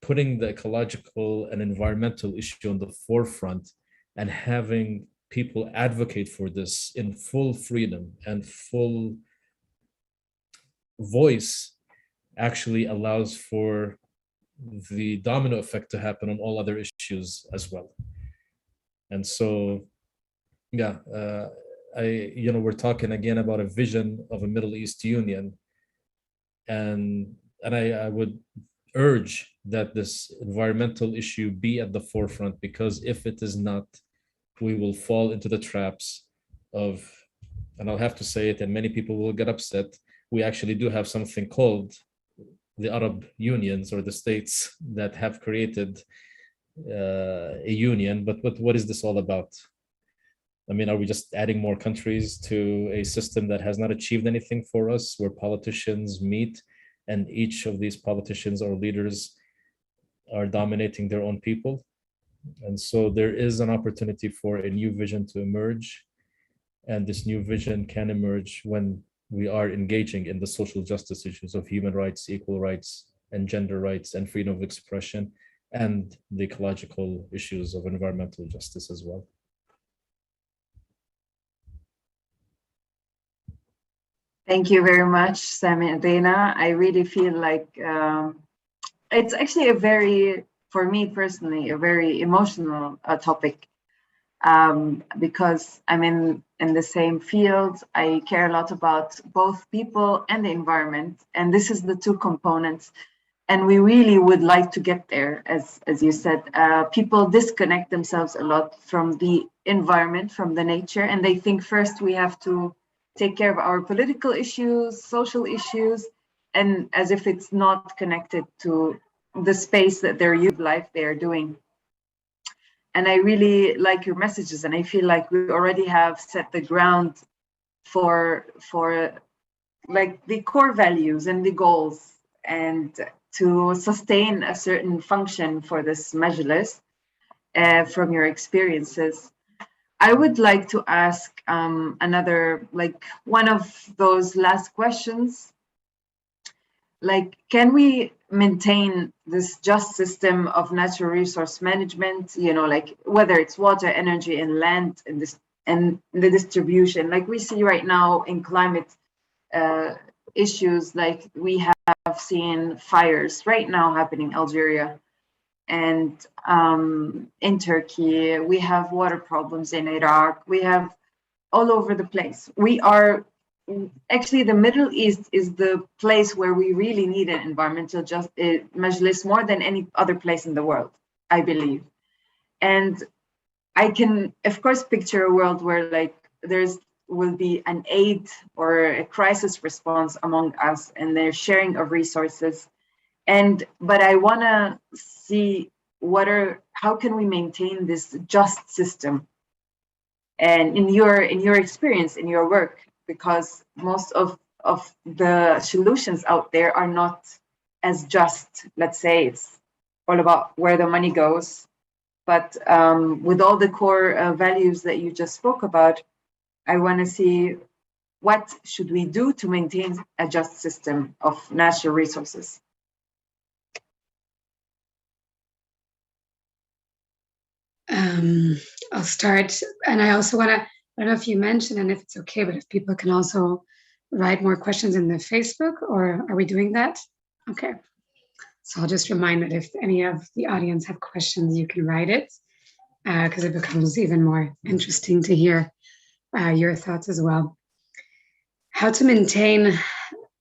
putting the ecological and environmental issue on the forefront and having people advocate for this in full freedom and full voice actually allows for the domino effect to happen on all other issues as well. And so, yeah, we're talking again about a vision of a Middle East Union, and I would urge that this environmental issue be at the forefront, because if it is not, we will fall into the traps of, and I'll have to say it and many people will get upset, we actually do have something called the Arab unions or the states that have created a union, but what is this all about? I mean, are we just adding more countries to a system that has not achieved anything for us, where politicians meet and each of these politicians or leaders are dominating their own people? And so there is an opportunity for a new vision to emerge, and this new vision can emerge when we are engaging in the social justice issues of human rights, equal rights, and gender rights, and freedom of expression, and the ecological issues of environmental justice as well.
Thank you very much, Sami and Rina. I really feel like it's actually for me personally, a very emotional topic, because I'm in the same field. I care a lot about both people and the environment, and this is the two components. And we really would like to get there, as you said. People disconnect themselves a lot from the environment, from the nature, and they think first we have to take care of our political issues, social issues, and as if it's not connected to the space that their youth life they are doing. And I really like your messages, and I feel like we already have set the ground for like the core values and the goals, and to sustain a certain function for this Majlis from your experiences. I would like to ask another, like one of those last questions. Like, can we maintain this just system of natural resource management, like whether it's water, energy, and land, and the distribution, like we see right now in climate issues, like we have seen fires right now happening in Algeria, and in Turkey, we have water problems in Iraq, we have all over the place. We are actually, the Middle East is the place where we really need an environmental Majlis more than any other place in the world, I believe. And I can, of course, picture a world where like will be an aid or a crisis response among us, and their sharing of resources. But I want to see how can we maintain this just system? And in your experience, in your work, because most of the solutions out there are not as just. Let's say it's all about where the money goes. But with all the core values that you just spoke about, I want to see what should we do to maintain a just system of natural resources.
I'll start, and I also want to, I don't know if you mentioned, and if it's okay, but if people can also write more questions in the Facebook, or are we doing that? Okay. So I'll just remind that if any of the audience have questions, you can write it, because it becomes even more interesting to hear your thoughts as well. How to maintain,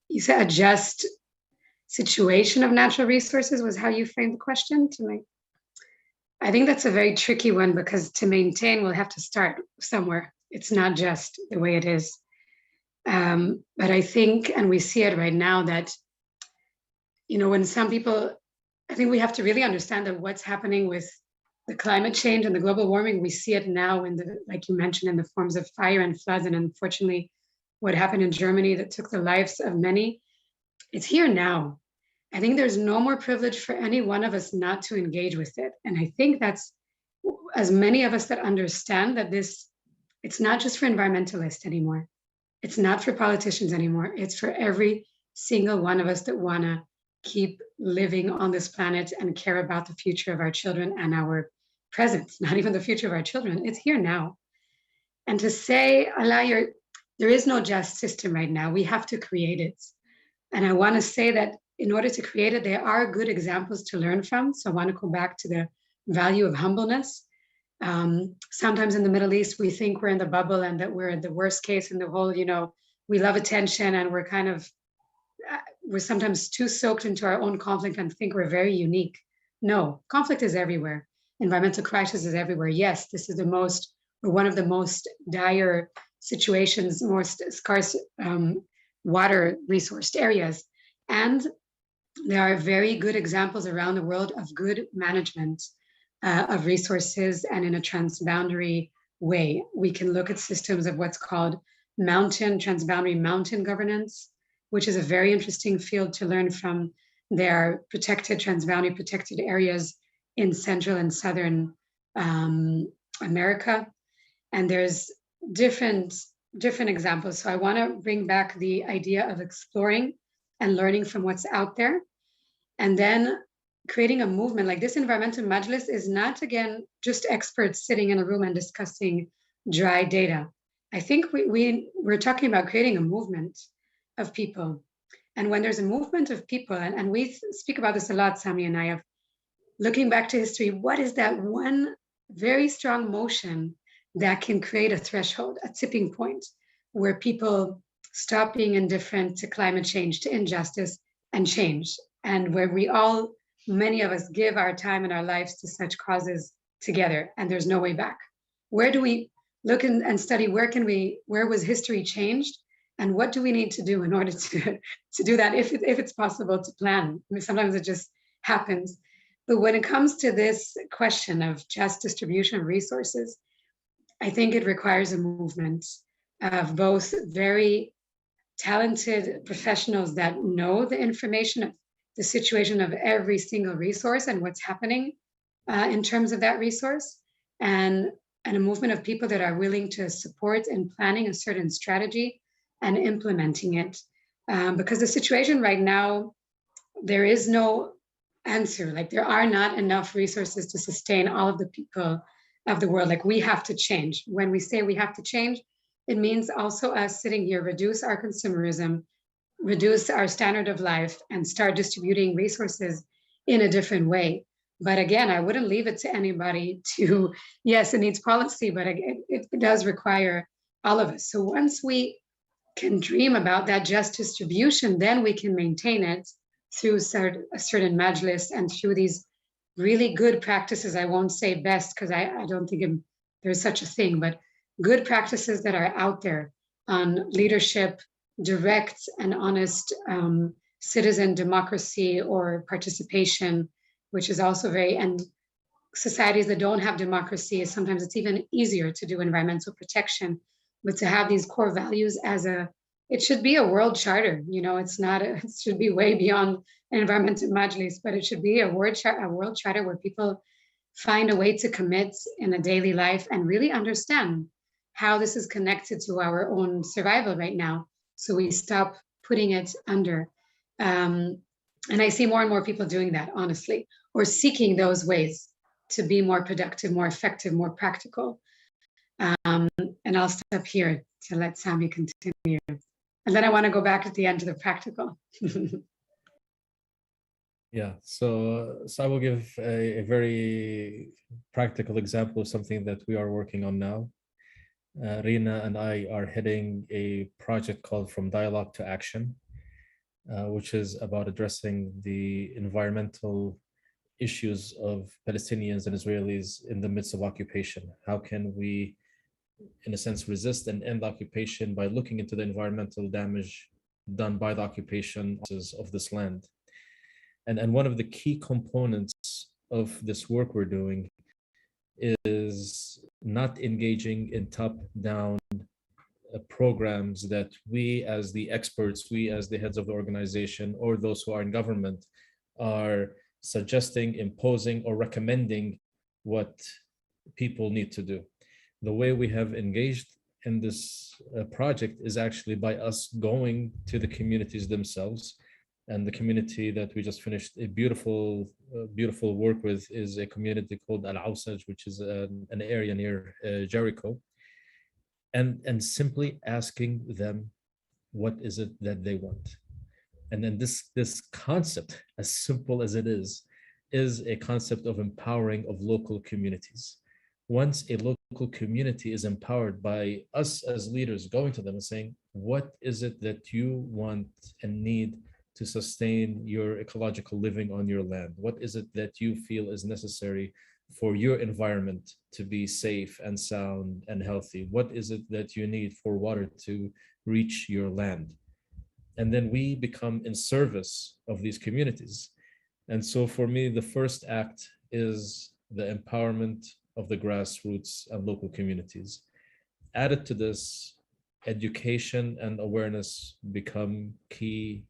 you said a just situation of natural resources was how you framed the question to me. I think that's a very tricky one, because to maintain, we'll have to start somewhere. It's not just the way it is. But I think, and we see it right now, that, you know, when some people, I think we have to really understand that what's happening with the climate change and the global warming, we see it now in the, like you mentioned, in the forms of fire and floods, and unfortunately, what happened in Germany that took the lives of many. It's here now. I think there's no more privilege for any one of us not to engage with it. And I think that's, as many of us that understand that this, it's not just for environmentalists anymore. It's not for politicians anymore. It's for every single one of us that wanna keep living on this planet and care about the future of our children and our present, not even the future of our children. It's here now. And to say, Allah, there is no just system right now. We have to create it. And I wanna say that in order to create it, there are good examples to learn from. So I want to go back to the value of humbleness. Sometimes in the Middle East, we think we're in the bubble and that we're in the worst case in the whole, you know, we love attention and we're kind of, we're sometimes too soaked into our own conflict and think we're very unique. No, conflict is everywhere. Environmental crisis is everywhere. Yes, this is one of the most dire situations, most scarce water resourced areas. And there are very good examples around the world of good management of resources, and in a transboundary way. We can look at systems of what's called transboundary mountain governance, which is a very interesting field to learn from. There are transboundary protected areas in Central and Southern America. And there's different examples. So I want to bring back the idea of exploring and learning from what's out there, and then creating a movement. Like this Environmental Majlis is not, again, just experts sitting in a room and discussing dry data. I think we're talking about creating a movement of people. And when there's a movement of people, and we speak about this a lot, Sami and I, of looking back to history, what is that one very strong motion that can create a threshold, a tipping point, where people stop being indifferent to climate change, to injustice, and change, and where many of us give our time and our lives to such causes together, and there's no way back. Where do we look and study, where was history changed, and what do we need to do in order to do that, if it's possible to plan? I mean, sometimes it just happens. But when it comes to this question of just distribution of resources, I think it requires a movement of both very talented professionals that know the information of the situation of every single resource and what's happening in terms of that resource, and a movement of people that are willing to support in planning a certain strategy and implementing it. Because the situation right now, there is no answer. Like, there are not enough resources to sustain all of the people of the world. Like, we have to change. When we say we have to change, it means also us sitting here, reduce our consumerism, reduce our standard of life, and start distributing resources in a different way. But again, I wouldn't leave it to anybody to, yes, it needs policy, but it does require all of us. So once we can dream about that just distribution, then we can maintain it through a certain majlis and through these really good practices. I won't say best, because I don't think there's such a thing, but good practices that are out there on leadership, direct and honest citizen democracy or participation, which is also and societies that don't have democracy, sometimes it's even easier to do environmental protection, but to have these core values it should be a world charter. It's not, it should be way beyond an environmental majlis, but it should be a world charter where people find a way to commit in a daily life and really understand how this is connected to our own survival right now. So we stop putting it under. And I see more and more people doing that, honestly, or seeking those ways to be more productive, more effective, more practical. And I'll stop here to let Sami continue. And then I want to go back at the end to the practical.
Yeah, so I will give a very practical example of something that we are working on now. Rina and I are heading a project called From Dialogue to Action, which is about addressing the environmental issues of Palestinians and Israelis in the midst of occupation. How can we, in a sense, resist and end occupation by looking into the environmental damage done by the occupation of this land? And one of the key components of this work we're doing is not engaging in top-down programs that we as the experts, we as the heads of the organization, or those who are in government are suggesting, imposing, or recommending what people need to do. The way we have engaged in this project is actually by us going to the communities themselves. And the community that we just finished a beautiful work with is a community called Al-Awsaj, which is an area near Jericho. And simply asking them, what is it that they want? And then this concept, as simple as it is a concept of empowering of local communities. Once a local community is empowered by us as leaders going to them and saying, what is it that you want and need to sustain your ecological living on your land? What is it that you feel is necessary for your environment to be safe and sound and healthy? What is it that you need for water to reach your land? And then we become in service of these communities. And so for me, the first act is the empowerment of the grassroots and local communities. Added to this, education and awareness become key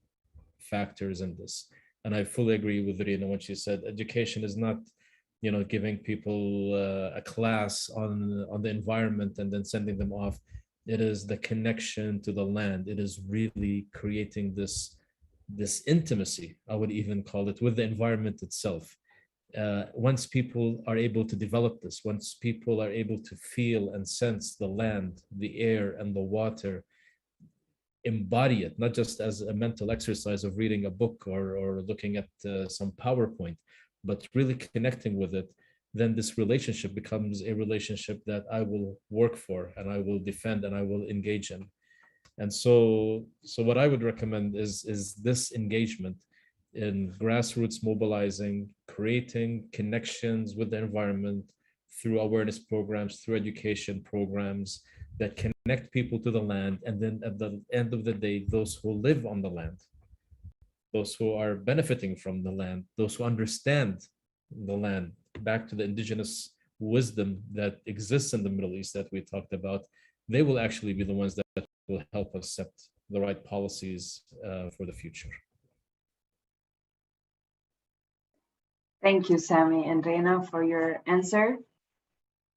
factors in this. And I fully agree with Rina when she said education is not, giving people a class on the environment and then sending them off. It is the connection to the land. It is really creating this intimacy, I would even call it, with the environment itself. Once people are able to develop this, once people are able to feel and sense the land, the air, and the water, embody it, not just as a mental exercise of reading a book or looking at some PowerPoint, but really connecting with it, then this relationship becomes a relationship that I will work for and I will defend and I will engage in. And so what I would recommend is this engagement in grassroots mobilizing, creating connections with the environment through awareness programs, through education programs that connect people to the land. And then at the end of the day, those who live on the land, those who are benefiting from the land, those who understand the land, back to the indigenous wisdom that exists in the Middle East that we talked about, they will actually be the ones that will help us set the right policies for the future.
Thank you, Sami and Rina, for your answer.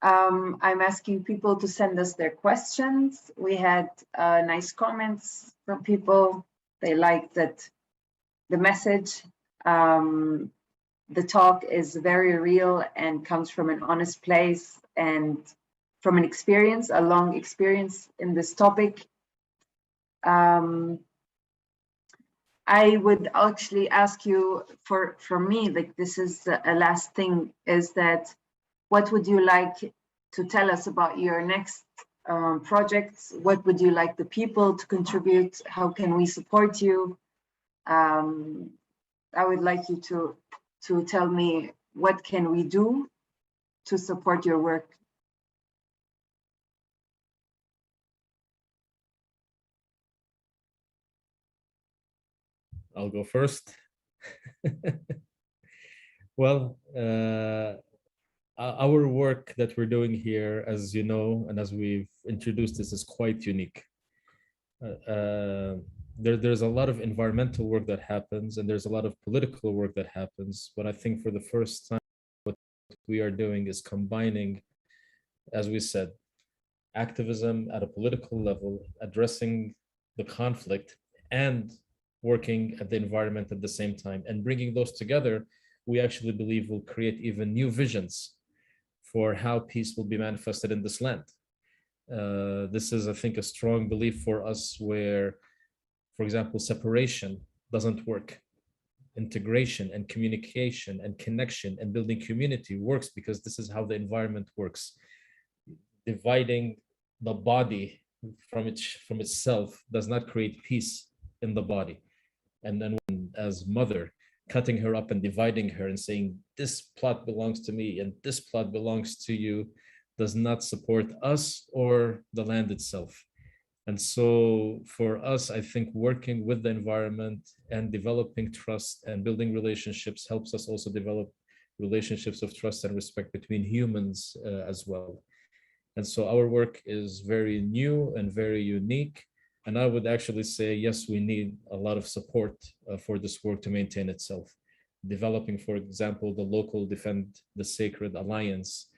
I'm asking people to send us their questions. We had nice comments from people. They liked that the message, the talk is very real and comes from an honest place and from an experience, a long experience in this topic. I would actually ask you, for me, like this is a last thing, is that what would you like to tell us about your next projects? What would you like the people to contribute? How can we support you? I would like you to tell me, what can we do to support your work?
I'll go first. Well, our work that we're doing here, as you know, and as we've introduced this, is quite unique. There's a lot of environmental work that happens, and there's a lot of political work that happens. But I think for the first time, what we are doing is combining, as we said, activism at a political level, addressing the conflict, and working at the environment at the same time. And bringing those together, we actually believe will create even new visions for how peace will be manifested in this land. This is, I think, a strong belief for us where, for example, separation doesn't work. Integration and communication and connection and building community works, because this is how the environment works. Dividing the body from itself does not create peace in the body. And then when, as mother, cutting her up and dividing her and saying, this plot belongs to me and this plot belongs to you, does not support us or the land itself. And so for us, I think working with the environment and developing trust and building relationships helps us also develop relationships of trust and respect between humans as well. And so our work is very new and very unique. And I would actually say, yes, we need a lot of support for this work to maintain itself. Developing, for example, the local Defend the Sacred Alliance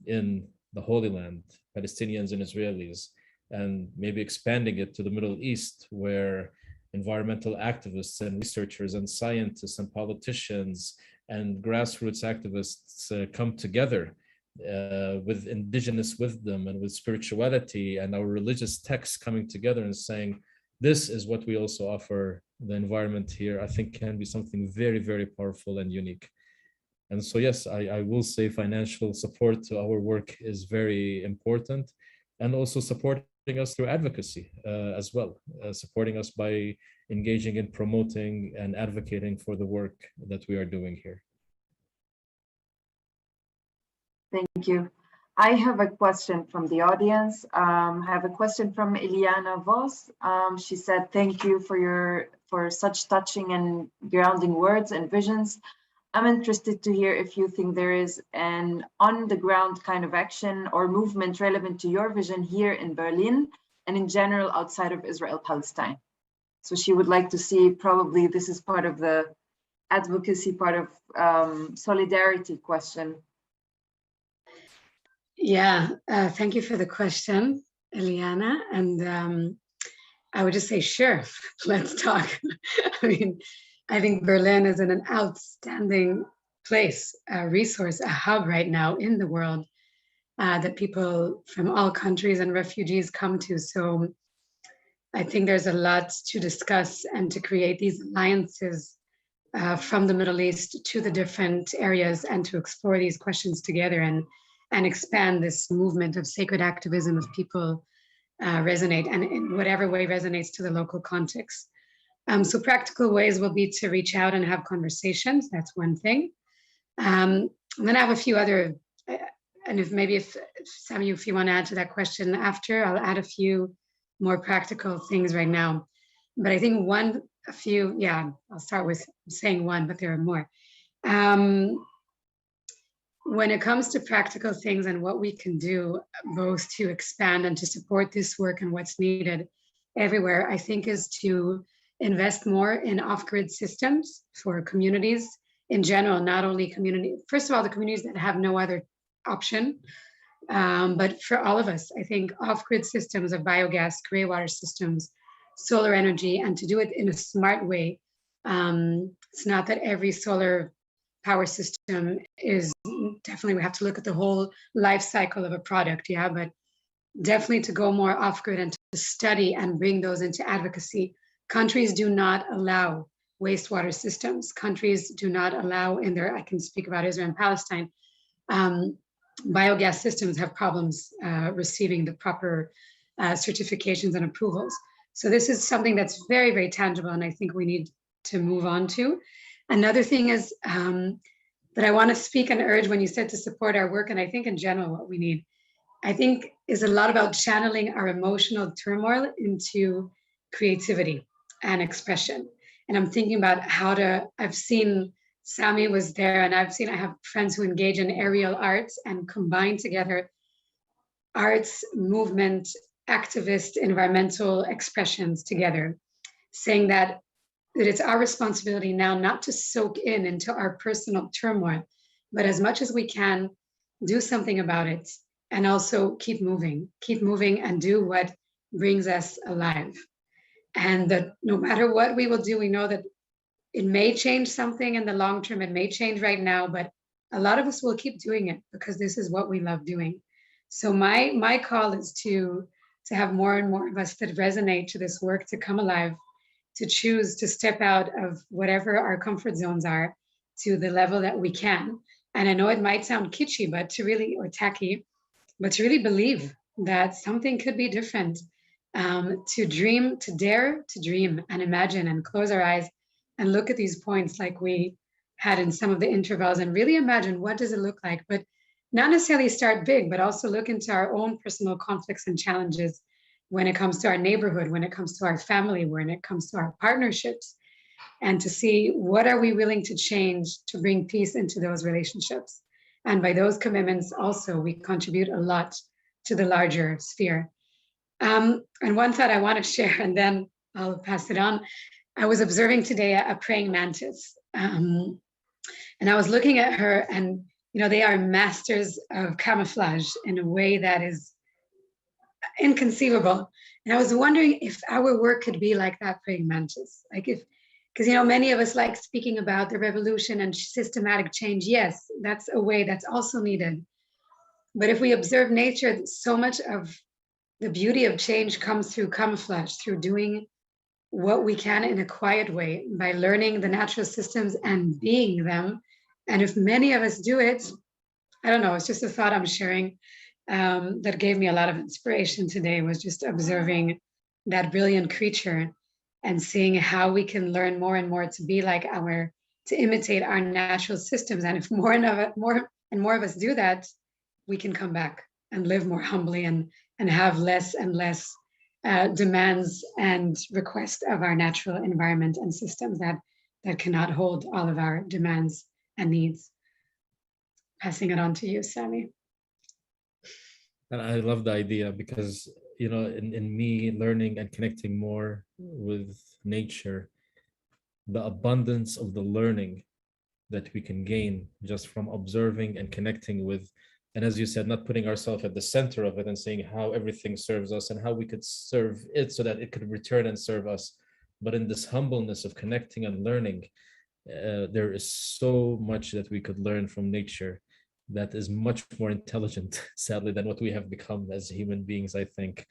in the Holy Land, Palestinians and Israelis, and maybe expanding it to the Middle East, where environmental activists and researchers and scientists and politicians and grassroots activists come together with indigenous wisdom and with spirituality and our religious texts coming together and saying, this is what we also offer the environment here, I think can be something very, very powerful and unique. And so, yes, I will say financial support to our work is very important, and also supporting us through advocacy as well, supporting us by engaging in promoting and advocating for the work that we are doing here.
Thank you. I have a question from the audience. I have a question from Eliana Vos. She said, thank you for such touching and grounding words and visions. I'm interested to hear if you think there is an on-the-ground kind of action or movement relevant to your vision here in Berlin and in general outside of Israel-Palestine. So she would like to see, probably this is part of the advocacy, part of solidarity question.
Yeah, thank you for the question, Eliana. And I would just say, sure, let's talk. I mean, I think Berlin is in an outstanding place, a resource, a hub right now in the world that people from all countries and refugees come to. So I think there's a lot to discuss and to create these alliances from the Middle East to the different areas and to explore these questions together and expand this movement of sacred activism of people resonate, and in whatever way resonates to the local context. So practical ways will be to reach out and have conversations. That's one thing. And then I have a few other, and if Sami, if you want to add to that question after, I'll add a few more practical things right now. But I think I'll start with saying one, but there are more. When it comes to practical things and what we can do both to expand and to support this work and what's needed everywhere, I think is to invest more in off-grid systems for communities in general, not only first of all, the communities that have no other option, but for all of us, I think off-grid systems of biogas, gray water systems, solar energy, and to do it in a smart way. It's not that every solar power system is definitely, we have to look at the whole life cycle of a product, yeah, but definitely to go more off-grid and to study and bring those into advocacy. Countries do not allow wastewater systems. Countries do not allow I can speak about Israel and Palestine, biogas systems have problems receiving the proper certifications and approvals. So this is something that's very, very tangible, and I think we need to move on to. Another thing is that I want to speak and urge when you said to support our work, and I think in general what we need, I think is a lot about channeling our emotional turmoil into creativity and expression. And I'm thinking about I've seen Sami was there, and I have friends who engage in aerial arts and combine together arts, movement, activist, environmental expressions together, saying that it's our responsibility now not to soak into our personal turmoil, but as much as we can, do something about it, and also keep moving and do what brings us alive. And that no matter what we will do, we know that it may change something in the long term, it may change right now, but a lot of us will keep doing it because this is what we love doing. So my call is to have more and more of us that resonate to this work to come alive, to choose to step out of whatever our comfort zones are to the level that we can. And I know it might sound kitschy, but or tacky, but to really believe that something could be different, to dream, to dare to dream and imagine and close our eyes and look at these points like we had in some of the intervals and really imagine what does it look like, but not necessarily start big, but also look into our own personal conflicts and challenges when it comes to our neighborhood, when it comes to our family, when it comes to our partnerships, and to see what are we willing to change to bring peace into those relationships. And by those commitments also, we contribute a lot to the larger sphere. And one thought I want to share, and then I'll pass it on. I was observing today a praying mantis, and I was looking at her, and they are masters of camouflage in a way that is inconceivable. And I was wondering if our work could be like that praying mantis, because many of us like speaking about the revolution and systematic change. Yes, that's a way that's also needed. But if we observe nature, so much of the beauty of change comes through camouflage, through doing what we can in a quiet way, by learning the natural systems and being them. And if many of us do it, I don't know, it's just a thought I'm sharing that gave me a lot of inspiration today, was just observing that brilliant creature and seeing how we can learn more and more to be like to imitate our natural systems. And if more and more of us do that, we can come back and live more humbly and have less and less demands and requests of our natural environment and systems that cannot hold all of our demands and needs. Passing it on to you, Sami.
And I love the idea because, in me learning and connecting more with nature, the abundance of the learning that we can gain just from observing and connecting with, and as you said, not putting ourselves at the center of it and saying how everything serves us and how we could serve it so that it could return and serve us. But in this humbleness of connecting and learning, there is so much that we could learn from nature that is much more intelligent, sadly, than what we have become as human beings, I think.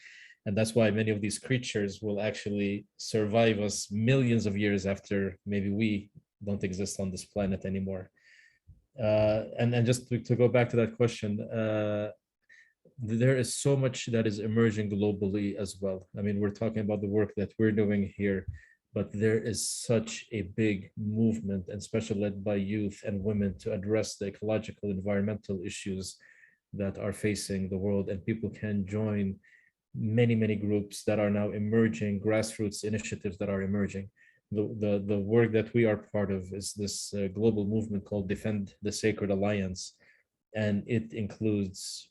And that's why many of these creatures will actually survive us millions of years after maybe we don't exist on this planet anymore. And just to go back to that question, there is so much that is emerging globally as well. I mean, we're talking about the work that we're doing here, but there is such a big movement, and especially led by youth and women, to address the ecological, environmental issues that are facing the world. And people can join many groups that are now emerging, grassroots initiatives that are emerging. The work that we are part of is this global movement called Defend the Sacred Alliance, and it includes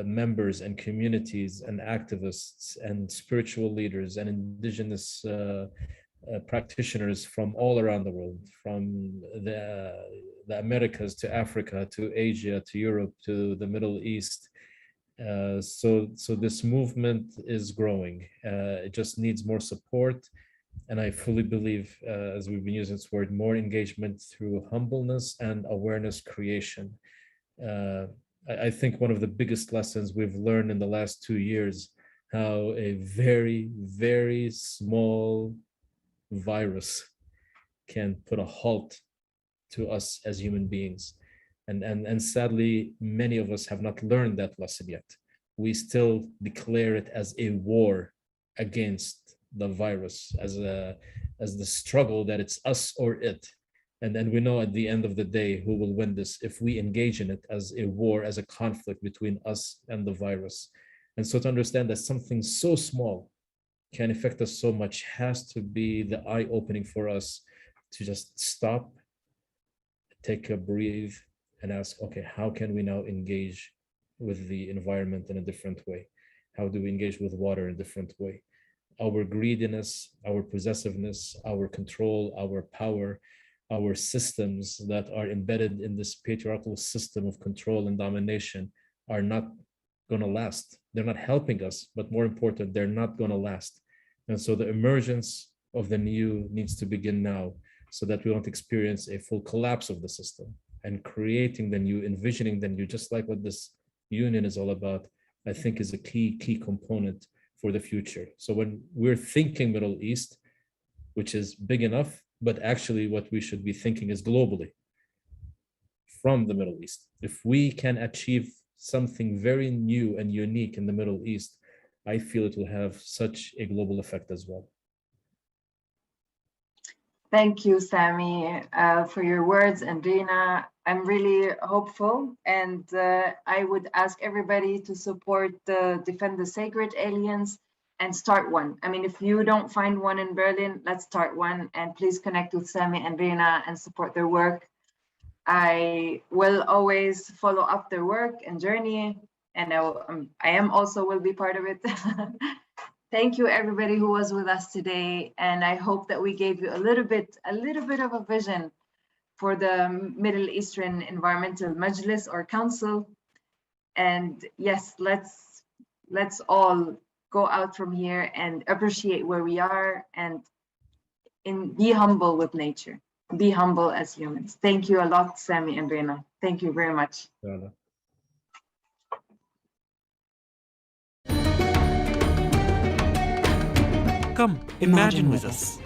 members and communities and activists and spiritual leaders and indigenous practitioners from all around the world, from the Americas to Africa to Asia to Europe to the Middle East. So this movement is growing. It just needs more support. And I fully believe, as we've been using this word, more engagement through humbleness and awareness creation. I think one of the biggest lessons we've learned in the last 2 years, how a very small virus can put a halt to us as human beings. And sadly, many of us have not learned that lesson yet. We still declare it as a war against the virus, as the struggle that it's us or it. And then we know at the end of the day who will win this if we engage in it as a war, as a conflict between us and the virus. And so to understand that something so small can affect us so much has to be the eye-opening for us to just stop, take a breathe and ask, okay, how can we now engage with the environment in a different way? How do we engage with water in a different way? Our greediness, our possessiveness, our control, our power, our systems that are embedded in this patriarchal system of control and domination are not going to last. They're not helping us, but more important, they're not going to last. And so the emergence of the new needs to begin now, so that we don't experience a full collapse of the system. And creating the new, envisioning the new, just like what this union is all about, I think is a key component for the future. So when we're thinking Middle East, which is big enough, but actually what we should be thinking is globally from the Middle East. If we can achieve something very new and unique in the Middle East, I feel it will have such a global effect as well.
Thank you, Sami, for your words, and Rina. I'm really hopeful, and I would ask everybody to support Defend the Sacred Aliens and start one. I mean, if you don't find one in Berlin, let's start one, and please connect with Sami and Rina and support their work. I will always follow up their work and journey, and I am also will be part of it. Thank you, everybody who was with us today, and I hope that we gave you a little bit of a vision for the Middle Eastern Environmental Majlis or Council. And yes, let's all go out from here and appreciate where we are and be humble with nature. Be humble as humans. Thank you a lot, Sami and Rina. Thank you very much.
Yeah.
Come, imagine with us.